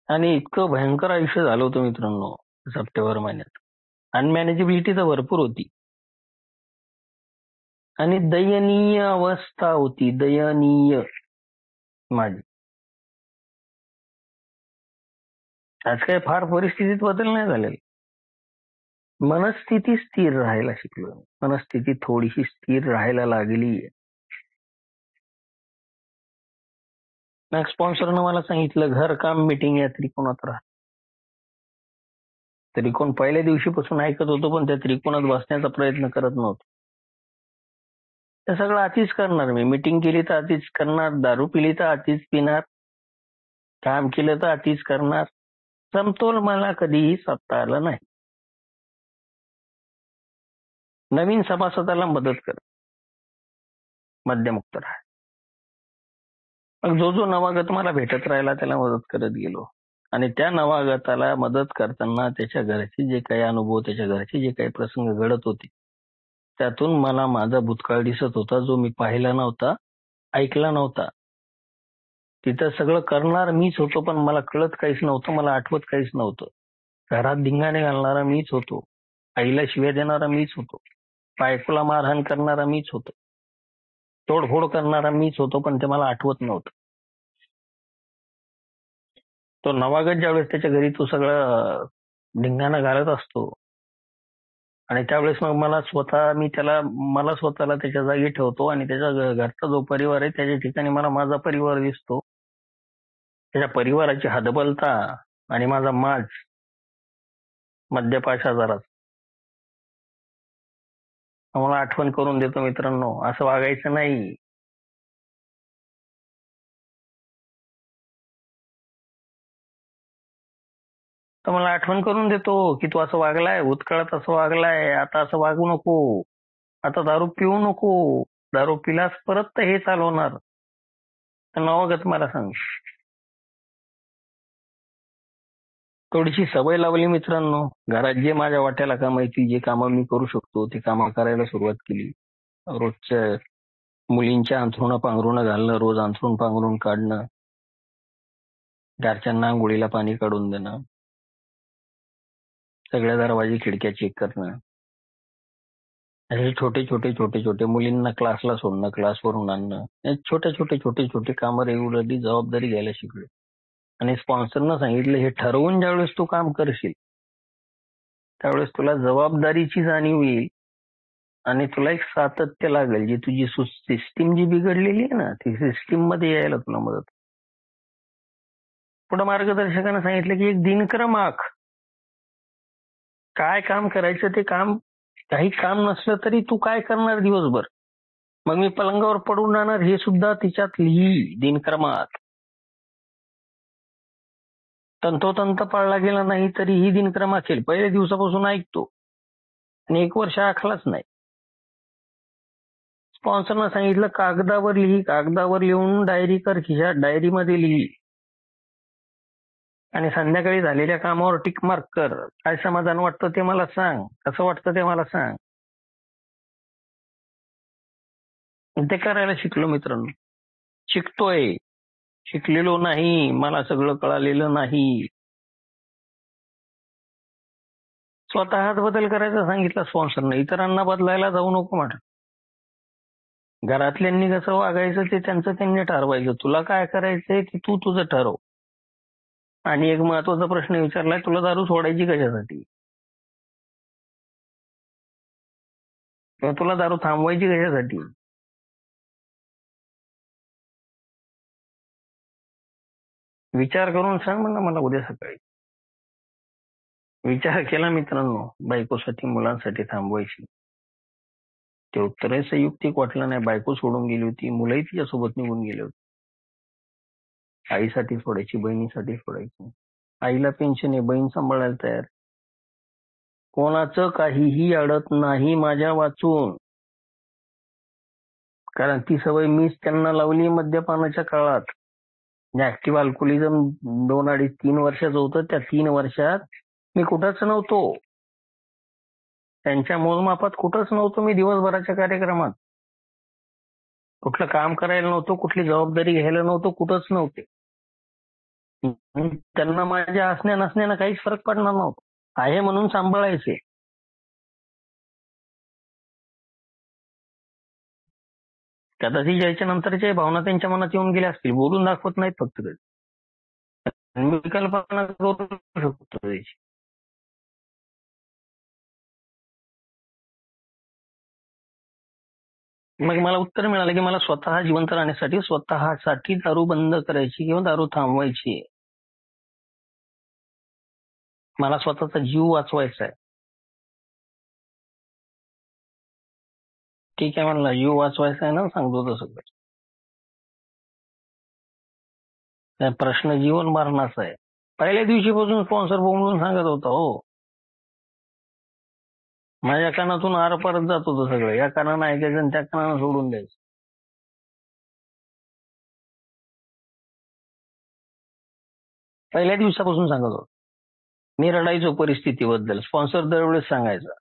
आणि इतकं भयंकर आयुष्य झालं होतं मित्रांनो सप्टेंबर महिन्यात. अनमॅनेजेबिलिटी तर भरपूर होती आणि दयनीय अवस्था होती, दयनीय माझी. आज काही फार परिस्थितीत बदल नाही झालेला. मनस्थिती स्थिर राहायला शिकलो. मनस्थिती थोडीशी स्थिर राहायला लागली. मग स्पॉन्सरनं मला सांगितलं घर काम मीटिंग या त्रिकोणात राहा. त्रिकोण पहिल्या दिवशीपासून ऐकत होतो, पण त्या त्रिकोणात बसण्याचा प्रयत्न करत नव्हतो. ते सगळं आधीच करणार मी. मीटिंग केली तर आधीच करणार, दारू पिली तर आधीच पिणार, काम केलं तर आधीच करणार. समतोल मला कधीही साधता आला नाही. नवीन सभासदाला मदत कर, मद्यमुक्त राहा. मग जो नवागत मला भेटत राहिला त्याला मदत करत गेलो. आणि त्या नवागताला मदत करताना त्याच्या घरचे जे काही अनुभव, त्याच्या घरचे जे काही प्रसंग घडत होते, त्यातून मला माझा भूतकाळ दिसत होता, जो मी पाहिला नव्हता, ऐकला नव्हता. तिथं सगळं करणार मीच होतो, पण मला कळत काहीच नव्हतं, मला आठवत काहीच नव्हतं. घरात धिंगाणे घालणारा मीच होतो, आईला शिव्या देणारा मीच होतो, बायकोला मारहाण करणारा मीच होतो, तोडफोड करणारा मीच होतो, पण ते मला आठवत नव्हतं. तो नवागत ज्यावेळेस त्याच्या घरी तो सगळं धिंगाणा घालत असतो आणि त्यावेळेस मग मला स्वतःला त्याच्या जागी ठेवतो आणि त्याच्या घरचा जो परिवार आहे त्याच्या ठिकाणी मला माझा परिवार दिसतो. त्याच्या परिवाराची हतबलता आणि माझा माज मद्यपाश आजाराचा मला आठवण करून देतो मित्रांनो, असं वागायचं नाही. तर मला आठवण करून देतो की तू असं वागलाय, भूतकाळात असं वागलाय, आता असं वागू नको, आता दारू पिऊ नको, दारू पिलास परत तर हे चालवणार. तर नवागत मला सांग. थोडीशी सवय लावली मित्रांनो. घरात जे माझ्या वाट्याला कामं येतील, जे कामं मी करू शकतो ते कामं करायला सुरुवात केली. रोजच्या मुलींच्या अंथरुणं पांघरुणं घालणं, रोज अंथरुण पांघरुण काढणं, घरच्यांना आंघोळीला पाणी काढून देणं, सगळ्या दरवाजे खिडक्या चेक करणं, असे छोटे छोटे मुलींना क्लासला सोडणं, क्लासवरून आणणं, हे छोटे कामं रेग्युलरली जबाबदारी घ्यायला शिकलो. आणि स्पॉन्सरनं सांगितलं हे ठरवून ज्यावेळेस तू काम करशील त्यावेळेस तुला जबाबदारीची जाणीव येईल आणि तुला एक सातत्य लागेल. जी तुझी सिस्टीम जी बिघडलेली आहे ना, ती सिस्टीम मध्ये यायला तुला मदत. पुढे मार्गदर्शकानं सांगितलं की एक दिनक्रम आख, काय काम करायचं ते काम. काही काम नसलं तरी तू काय करणार दिवसभर. मग मी पलंगावर पडून राहणार हे सुद्धा तिच्यात लिही दिनक्रमात. तंतोतंत पाळला गेला नाही तरी ही दिनक्रम असेल. पहिल्या दिवसापासून ऐकतो आणि 1 वर्ष आखलाच नाही. स्पॉन्सरनं सांगितलं कागदावर लिही, कागदावर लिहून डायरी कर, खिशात डायरीमध्ये लिही आणि संध्याकाळी झालेल्या कामावर टिक मार्क कर. काय समाधान वाटतं ते मला सांग, कसं वाटतं ते मला सांग. ते करायला शिकलो मित्रांनो, शिकतोय, शिकलेलो नाही, मला सगळं कळालेलं नाही. स्वतःच बदल करायचा सांगितलं स्पॉन्सरनं, इतरांना बदलायला जाऊ नको म्हटलं. घरातल्यांनी कसं वागायचं ते त्यांचं त्यांनी ठरवायचं. तुला काय करायचंय ते तू तुझं ठरव. आणि एक महत्वाचा प्रश्न विचारलाय, तुला दारू सोडायची कशासाठी? किंवा तुला दारू थांबवायची कशासाठी? विचार करून सांग म्हणलं मला उद्या सकाळी. विचार केला मित्रांनो, बायकोसाठी मुलांसाठी थांबवायची. ते उत्तरही संयुक्तिक वाटलं नाही. बायको सोडून गेली होती, मुलंही तिच्यासोबत निघून गेले होते. आईसाठी सोडायची, बहिणीसाठी सोडायची. आईला पेन्शन आहे, बहीण सांभाळायला तयार. कोणाचं काहीही अडत नाही माझ्या वाचून, कारण ती सवय मीच त्यांना लावली मद्यपानाच्या काळात. ऍक्टिव्ह अल्कोहोलिझम 2, 2.5, 3 वर्षाचं होतं. त्या 3 वर्षात मी कुठंच नव्हतो, त्यांच्या मोजमापात कुठंच नव्हतो मी. दिवसभराच्या कार्यक्रमात कुठलं काम करायला नव्हतं, कुठली जबाबदारी घ्यायला नव्हतं, कुठंच नव्हते. त्यांना माझ्या असण्या नसण्यानं काहीच फरक पडणार नव्हता. आहे म्हणून सांभाळायचे. कदाचित याच्या नंतरच्या भावना त्यांच्या मनात येऊन गेल्या असतील, बोलून दाखवत नाहीत फक्त. मी कल्पना करू शकतो त्याची. मग मला उत्तर मिळालं की मला स्वतः जिवंत राहण्यासाठी स्वतःसाठी दारू बंद करायची किंवा दारू थांबवायची. मला स्वतःचा जीव वाचवायचा आहे. ठीक आहे म्हणलं, जीव वाचवायचा आहे ना, सांगतो तसं. प्रश्न जीवन मरणाचा आहे. पहिल्या दिवशीपासून स्पॉन्सर बोलून सांगत होता. हो, माझ्या कानातून आरपारच जात होतं सगळं. या कानानं ऐकायचं आणि त्या कानानं सोडून द्यायचं. पहिल्या दिवसापासून सांगत होतो. मी रडायचो परिस्थितीबद्दल. स्पॉन्सर दरवेळेस सांगायचा,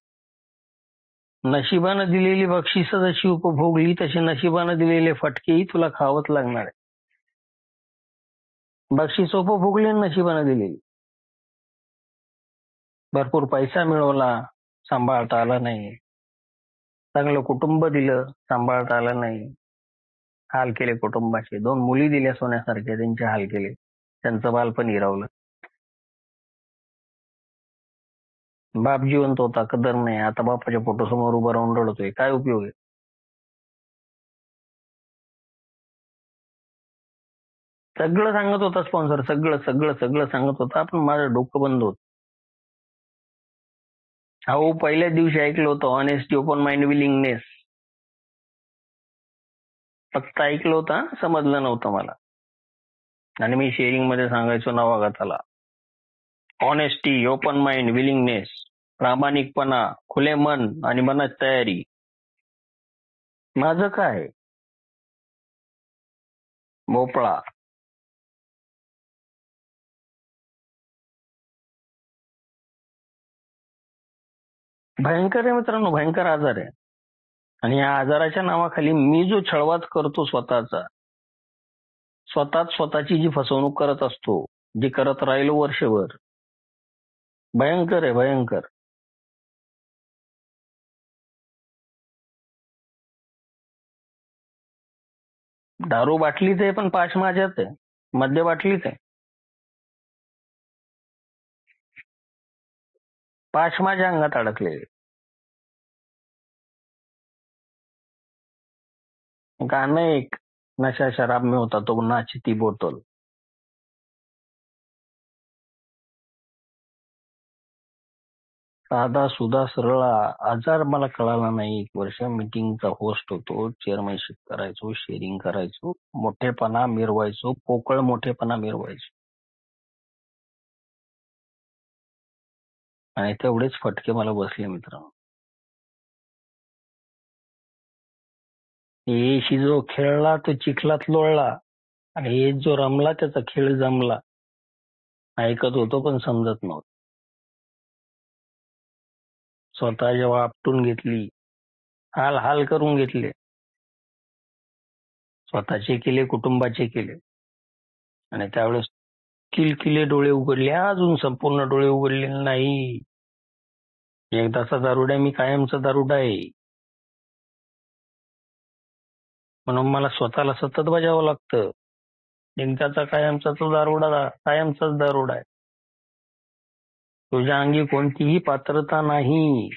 नशिबानं दिलेली बक्षिसं जशी उपभोगली तशी नशिबानं दिलेले फटकेही तुला खावंच लागणार आहे. बक्षीस उपभोगली आणि नशिबानं दिलेली. भरपूर पैसा मिळवला, सांभाळता आला नाही. चांगलं कुटुंब दिलं, सांभाळता आलं नाही. हाल केले कुटुंबाचे. 2 मुली दिल्या सोन्यासारख्या, त्यांचे हाल केले. त्यांचं बालपण हिरावलं. बाप जिवंत होता, कदर नाही. आता बापाच्या फोटोसमोर उभं राहून रडतोय. काय उपयोग आहे? सगळं सांगत होता स्पॉन्सर, सगळं सगळं सगळं सांगत होता, पण माझं डोकं बंद होत. अहो, पहिल्या दिवशी ऐकलं होतं ऑनेस्टी, ओपन माइंड, विलिंगनेस. फक्त ऐकलं होतं, समजलं नव्हतं मला. आणि मी शेअरिंग मध्ये सांगायचो नवागताला, ऑनेस्टी, ओपन माइंड, विलिंगनेस, प्रामाणिकपणा, खुले मन आणि मनाची तयारी. माझं काय? भोपळा. भयंकर आहे मित्रांनो, भयंकर आजार आहे. आणि या आजाराच्या नावाखाली मी जो छळवाच करतो स्वतःचा, स्वतःची जी फसवणूक करत असतो, जी करत राहिलो वर्षभर, भयंकर आहे, भयंकर. दारू बाटलीच आहे, पण पाश माझ्याच आहे. मद्य बाटलीच आहे, पाश माझ्या अंगात अडकले. गाणं एक, नशा शराब में होता तो नाचती बोतल. साधा सुधा सरळ आजार मला कळाला नाही. 1 वर्ष मीटिंगचा होस्ट होतो, चेअरमनशिप करायचो, शेअरिंग करायचो, मोठेपणा मिरवायचो, पोकळ मोठेपणा मिरवायचो. आणि तेवढेच फटके मला बसले मित्रांनो. येशी जो खेळला तो चिखलात लोळला आणि हे जो रमला त्याचा खेळ जमला. ऐकत होतो पण समजत नव्हतं. स्वतः जेव्हा आपटून घेतली, हाल हाल करून घेतले, स्वतःचे केले, कुटुंबाचे केले आणि त्यावेळेस किलकिले डोळे उघडले. अजून संपूर्ण डोळे उघडलेले नाही. एकदाचा दारुडा मी कायमचा दारुडा आहे, म्हणून मला स्वतःला सतत बजावं लागतं. एकदाचा कायमचा तो दारुडा कायमचाच दारुडा आहे. तुझ्या अंगी कोणतीही पात्रता नाही.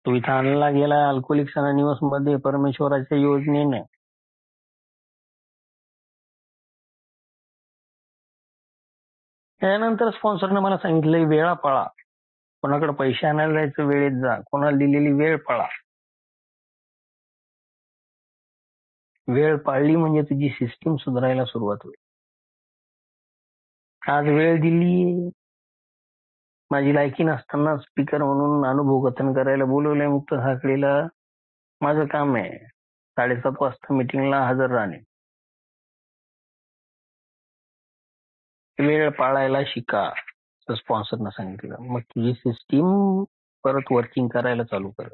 तू इथं आणला गेला अल्कोहोलिक्स अनोनिमस मध्ये परमेश्वराच्या योजनेने. त्यानंतर स्पॉन्सरने मला सांगितलंय वेळा पाळा. कोणाकडे पैसे आणायला जायचं वेळेत जा. कोणाला दिलेली वेळ पाळा. वेळ पाळली म्हणजे तुझी सिस्टीम सुधारायला सुरुवात होईल. आज वेळ दिली, माझी लायकी नसताना स्पीकर म्हणून अनुभव कथन करायला बोलवलंय मुक्त साखळीला. माझं काम आहे 7:30 वाजता मीटिंगला हजर राहणे. वेळ पाळायला शिका असं स्पॉन्सरनं सांगितलं. मग तुझी सिस्टीम परत वर्किंग करायला चालू कर.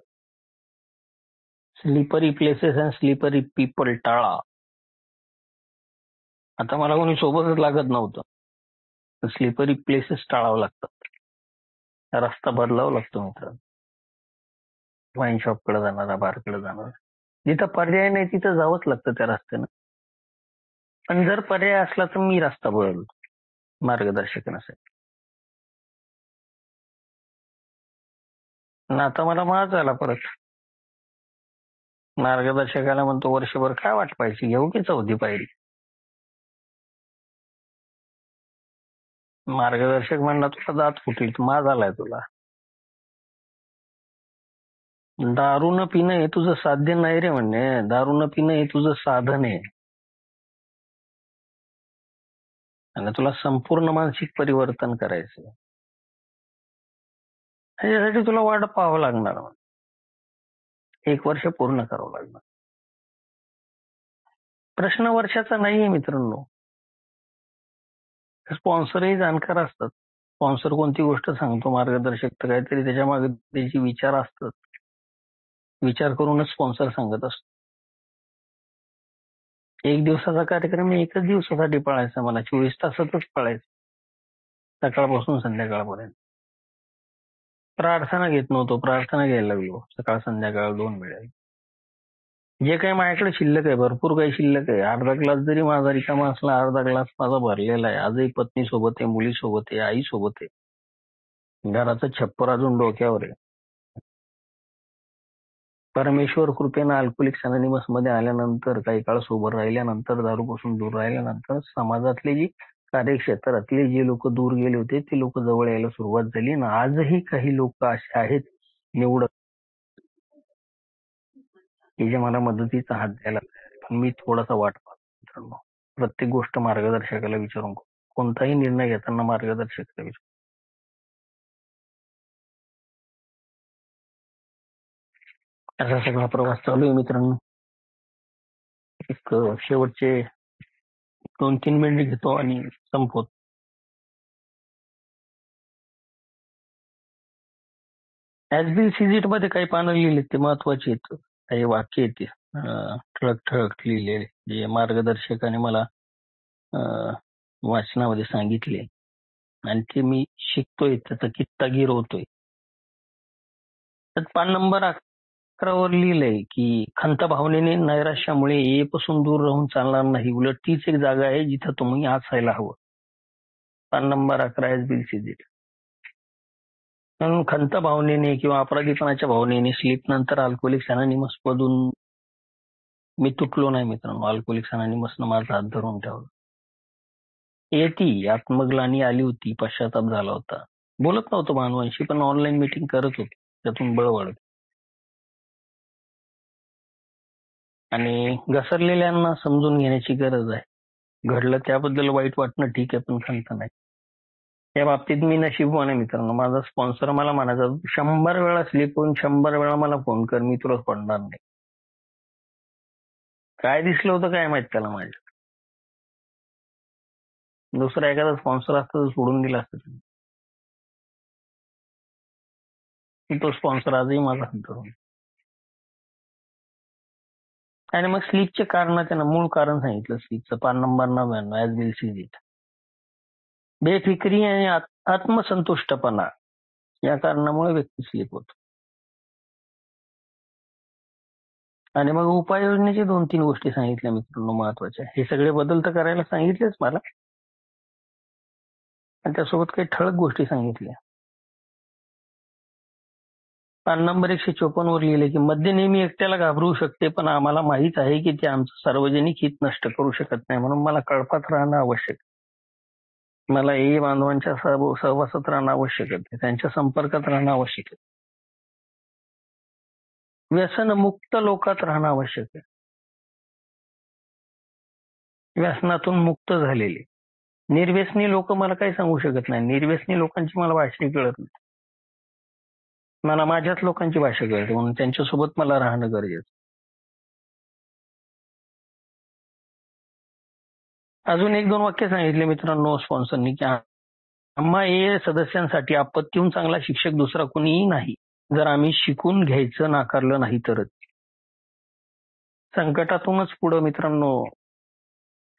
Slippery places and slippery people टाळा. आता मला कोणी सोबतच लागत नव्हतं. स्लिपरी प्लेसेस टाळावं लागतात. रस्ता बदलावा लागतो मित्र. वाईन शॉप कडे जाणारा, बार कडे जाणारा, जिथं पर्याय नाही तिथं जावंच लागतं त्या रस्त्यानं. पण जर पर्याय असला तर मी रस्ता बदलतो मार्गदर्शक नसेल. आता मला माज आला परत. मार्गदर्शकाला म्हणतो वर्षभर काय वाट पाहिजे, घेऊ की 4थी पायरी. मार्गदर्शक म्हणला तुला दात फुटली, माज आलाय तुला. दारू न पिणं हे तुझं साध्य नाही रे म्हणणे. दारू न पिणं हे तुझं साधन आहे. आणि तुला संपूर्ण मानसिक परिवर्तन करायचं. त्याच्यासाठी तुला वाट पाहावं लागणार. 1 वर्ष पूर्ण करावं लागणार. प्रश्न वर्षाचा नाहीये मित्रांनो. स्पॉन्सरही जाणकार असतात. स्पॉन्सर कोणती गोष्ट सांगतो मार्गदर्शक तर काहीतरी त्याच्या मागे त्याची विचार असतात. विचार करूनच स्पॉन्सर सांगत असतो. 1 दिवसाचा कार्यक्रम मी 1च दिवसासाठी पाळायचा. मला 24 तासातच पाळायचं, सकाळपासून संध्याकाळपर्यंत. प्रार्थना घेत नव्हतो. प्रार्थना घ्यायला लागलो सकाळ संध्याकाळ 2 वेळा. जे काही माझ्याकडे शिल्लक आहे, भरपूर काही शिल्लक आहे. अर्धा ग्लास जरी माझा रिकामा असला, अर्धा ग्लास माझा भरलेला आहे. आजही पत्नी सोबत आहे, मुली सोबत आहे, आई सोबत आहे. घराचं छप्पर अजून डोक्यावर आहे. परमेश्वर कृपेनं अल्कोहोलिक्स अनोनिमस मध्ये आल्यानंतर, काही काळ सोबर राहिल्यानंतर, दारूपासून दूर राहिल्यानंतर समाजातले जी कार्यक्षेत्रातले जे लोक दूर गेले होते ते लोक जवळ यायला सुरुवात झाली. आणि आजही काही लोक असे आहेत निवडक की जे मला मदतीचा हात द्यायला. पण मी थोडासा वाट पाहतो मित्रांनो. प्रत्येक गोष्ट मार्गदर्शकाला विचारून, कोणताही निर्णय घेताना मार्गदर्शकाला विचारून. असा सगळा प्रवास चालू आहे मित्रांनो. एक शेवटचे 2-3 मिनिट घेतो आणि संपवतो. ऍज सीजीट मध्ये काही पानं लिहिले ते महत्वाचे आहेत. काही वाक्य आहेत ठळक ठळक लिहिलेले, जे मार्गदर्शकाने मला वाचनामध्ये सांगितले आणि ते मी शिकतोय, त्याचा कित्ता गिरवतोय. तर पान नंबर 11वर लिहिलंय की खंत भावनेने नैराश्यामुळे येपासून दूर राहून चालणार नाही. उलट तीच एक जागा आहे जिथं तुम्ही असायला हवं. पान नंबर 11 ऍज बिल सीजीट. म्हणून खंत भावनेने किंवा अपराधीपणाच्या भावनेने स्लीप नंतर अल्कोहोलिक्स अनोनिमस मधून मी तुटलो नाही मित्रांनो. अल्कोहोलिक्स अनोनिमसनं माझा हात धरून ठेवला. येती आत्मग्लानी आली होती, पश्चाताप झाला होता. बोलत नव्हतो मानवांशी, पण ऑनलाईन मीटिंग करत होतो. त्यातून बळ वाढत. आणि घसरलेल्यांना समजून घेण्याची गरज आहे. घडलं त्याबद्दल वाईट वाटणं ठीक आहे, पण खंत नाही. या बाबतीत मी नशीबवान आहे मित्रांनो. माझा स्पॉन्सर मला म्हणायचा 100 वेळा स्लिप होऊन 100 वेळा मला फोन कर, मी तुला सोडणार नाही. काय दिसलं होतं काय माहित त्याला माझ्या. दुसरा एखादा स्पॉन्सर असतं तर सोडून दिला असतं त्याने. तो स्पॉन्सर आजही माझा हंटर. आणि मग स्लीपचे कारण त्यानं मूळ कारण सांगितलं स्लीपचं. पान number 99 as will sees it. बेफिक्री आणि आत्मसंतुष्टपणा या कारणामुळे व्यक्ती स्लीप होतो. आणि मग उपाययोजनेची 2-3 गोष्टी सांगितल्या मित्रांनो महत्वाच्या. हे सगळे बदल तर करायला सांगितलेच मला, आणि त्यासोबत काही ठळक गोष्टी सांगितल्या. पान नंबर 154 वर लिहिले की मद्य नेहमी एकट्याला घाबरवू शकते, पण आम्हाला माहीत आहे की ते आमचं सार्वजनिक हित नष्ट करू शकत नाही, म्हणून मला कळपात राहणं आवश्यक. मला बांधवांच्या सहवासात राहणं आवश्यक आहे, त्यांच्या संपर्कात राहणं आवश्यक आहे. व्यसनमुक्त लोकात राहणं आवश्यक आहे. व्यसनातून मुक्त झालेले निर्व्यसनी लोक मला काही सांगू शकत नाही. निर्व्यसनी लोकांची मला भाषा कळत नाही. मला माझ्याच लोकांची भाषा कळते, म्हणून त्यांच्यासोबत मला राहणं गरजेचं. अजून 1-2 वाक्य सांगितले मित्रांनो स्पॉन्सरनी की आम्हा ए सदस्यांसाठी आपत्तीहून चांगला शिक्षक दुसरा कोणीही नाही, जर आम्ही शिकून घ्यायचं नाकारलं नाही तरच. संकटातूनच पुढे मित्रांनो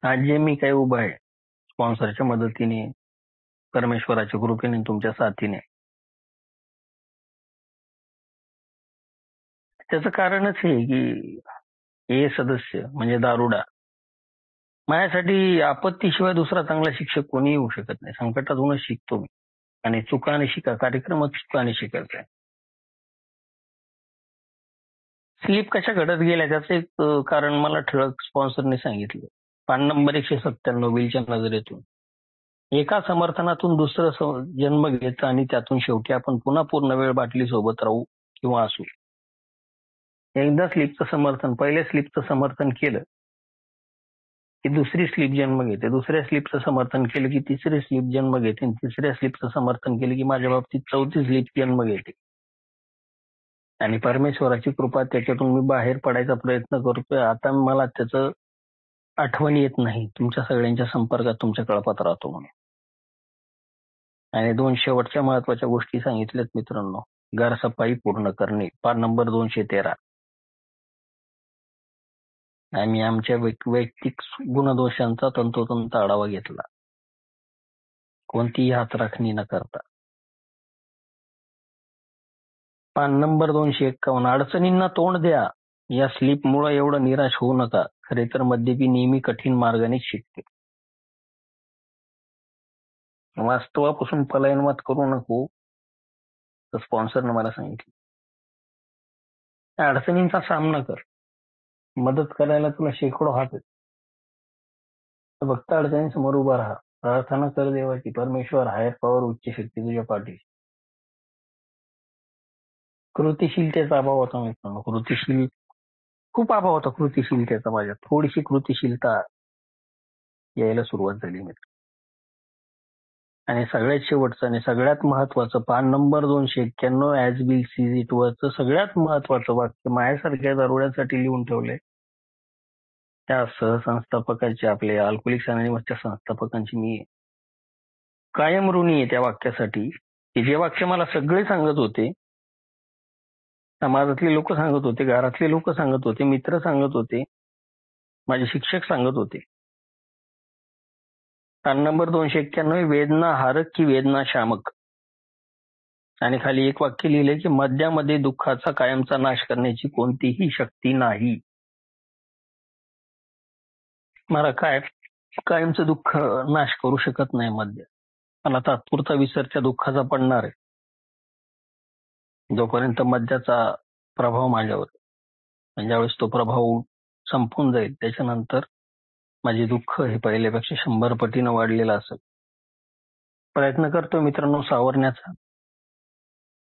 आज जे मी काही उभा आहे स्पॉन्सरच्या मदतीने, परमेश्वराच्या कृपेने, तुमच्या साथीने, त्याचं कारणच हे की ए सदस्य म्हणजे दारुडा माझ्यासाठी आपत्तीशिवाय दुसरा चांगला शिक्षक कोणी येऊ शकत नाही. संकटातूनच शिकतो मी, आणि चुकाने शिका कार्यक्रमात चुकाने शिकायचा आहे. स्लीप कशा घडत गेल्या त्याचं एक कारण मला ठळक स्पॉन्सरने सांगितलं. पान नंबर 197 विलच्या नजरेतून. एका समर्थनातून दुसरं जन्म घेतं आणि त्यातून शेवटी आपण पुन्हा पूर्ण वेळ बाटली सोबत राहू किंवा असू. एकदा स्लीपचं समर्थन, पहिल्या स्लीपचं समर्थन केलं की दुसरी स्लीप जन्म घेते, दुसऱ्या स्लीपचं समर्थन केलं की तिसरी स्लीप जन्म घेते, तिसऱ्या स्लीपचं समर्थन केलं की माझ्या बाबतीत चौथी स्लीप जन्म घेते. आणि परमेश्वराची कृपा त्याच्यातून मी बाहेर पडायचा प्रयत्न करतोय. आता मला त्याचं आठवण येत नाही. तुमच्या सगळ्यांच्या संपर्कात, तुमच्या कळपात राहतो म्हणून. आणि 2 शेवटच्या महत्वाच्या गोष्टी सांगितल्यात मित्रांनो. घरसफाई पूर्ण करणे, पान नंबर 213. आम्ही आमच्या वैयक्तिक गुणदोषांचा तंतोतंत आढावा घेतला, कोणतीही हातराखणी न करता. पान नंबर 251. अडचणींना तोंड द्या. या स्लीपमुळे एवढं निराश होऊ नका. खरे तर मद्यपी नेहमी कठीण मार्गाने शिकते. वास्तवापासून पलायनवाद करू नको, तर स्पॉन्सरनं मला सांगितलं. अडचणींचा सामना कर, मदत करायला तुला शेकडो हात आहेत. फक्त अडचणींसमोर उभा राहा, प्रार्थना कर देवाची, परमेश्वर, हायर पॉवर, उच्च शक्ती तुझ्या पाठीशी. कृतिशीलतेचा अभाव होता मित्रांनो. खूप अभाव होता कृतिशीलतेचा माझ्यात. थोडीशी कृतिशीलता यायला सुरुवात झाली मित्र. आणि सगळ्यात शेवटचं आणि सगळ्यात महत्वाचं, पान number 291 as will sees it वरचं सगळ्यात महत्वाचं वाक्य माझ्यासारख्या दारुड्यांसाठी लिहून ठेवलंय. त्या सहसंस्थापकांची, आपले अल्कोहोलिक्स अनोनिमसच्या संस्थापकांची मी कायम ऋणी आहे त्या वाक्यासाठी, की जे वाक्य मला सगळे सांगत होते. समाजातले लोक सांगत होते, घरातले लोक सांगत होते, मित्र सांगत होते, माझे शिक्षक सांगत होते. पान नंबर 291 वेदना हारक की वेदना शामक. आणि खाली एक वाक्य लिहिले की मद्यामध्ये दुःखाचा कायमचा नाश करण्याची कोणतीही शक्ती नाही. मला कायमचं दुःख नाश करू शकत नाही मद्य. मला तात्पुरता विसर त्या दुःखाचा पडणार आहे जोपर्यंत मद्याचा प्रभाव माझ्यावर. ज्यावेळेस तो प्रभाव संपून जाईल त्याच्यानंतर माझे दुःख हे पहिल्यापेक्षा 100 पटीनं वाढलेलं असेल. प्रयत्न करतो मित्रांनो सावरण्याचा.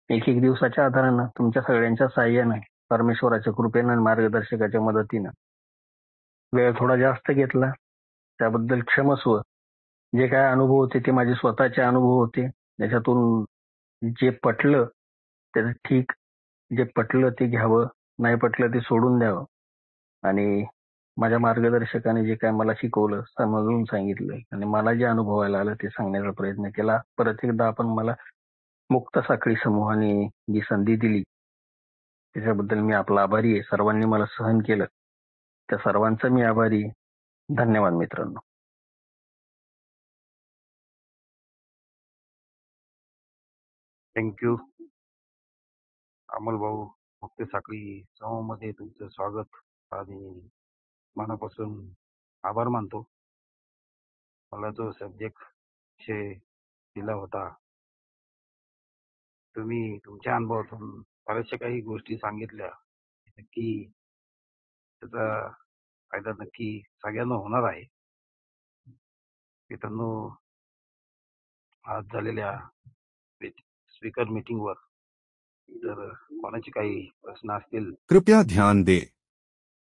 एक दिवसाच्या आधारानं, तुमच्या सगळ्यांच्या साह्यानं, परमेश्वराच्या कृपेनं आणि मार्गदर्शकाच्या मदतीनं वेळ थोडा जास्त घेतला, त्याबद्दल क्षमस्व. जे काय अनुभव होते ते माझे स्वतःचे अनुभव होते. त्याच्यातून जे पटलं त्याचं ठीक, जे पटलं ते घ्यावं, नाही पटलं ते सोडून द्यावं. आणि माझ्या मार्गदर्शकाने जे काय मला शिकवलं, समजून सांगितलं आणि मला जे अनुभवायला आलं ते सांगण्याचा प्रयत्न केला. परत एकदा आपण मला मुक्त साखळी समूहाने जी संधी दिली त्याच्याबद्दल मी आपला आभारी आहे. सर्वांनी मला सहन केलं त्या सर्वांचा मी आभारी आहे. धन्यवाद मित्रांनो. थँक्यू अमोल भाऊ. मुक्त साखळी समूहामध्ये तुमचं स्वागत आणि मनापासून आभार मानतो. मला जो सब्जेक्ट विषय दिला होता, तुम्ही तुमच्या अनुभवातून बऱ्याचशा काही गोष्टी सांगितल्या. नक्की त्याचा फायदा नक्की सगळ्यांना होणार आहे. मित्रांनो, आज झालेल्या स्पीकर मीटिंगवर जर कोणाचे काही प्रश्न असतील कृपया ध्यान दें।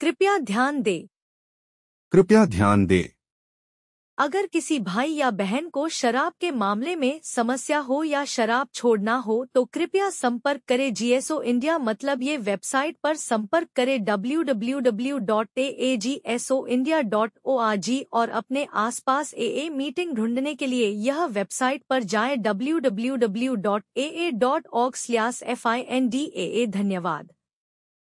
कृपया ध्यान दें। कृपया ध्यान दें। अगर किसी भाई या बहन को शराब के मामले में समस्या हो या शराब छोड़ना हो तो कृपया संपर्क करें जीएसओ इंडिया, मतलब ये वेबसाइट पर संपर्क करें www.aagsoindia.org और अपने आसपास AA मीटिंग ढूंढने के लिए यह वेबसाइट पर जाएं www.aa.org/findaa। धन्यवाद।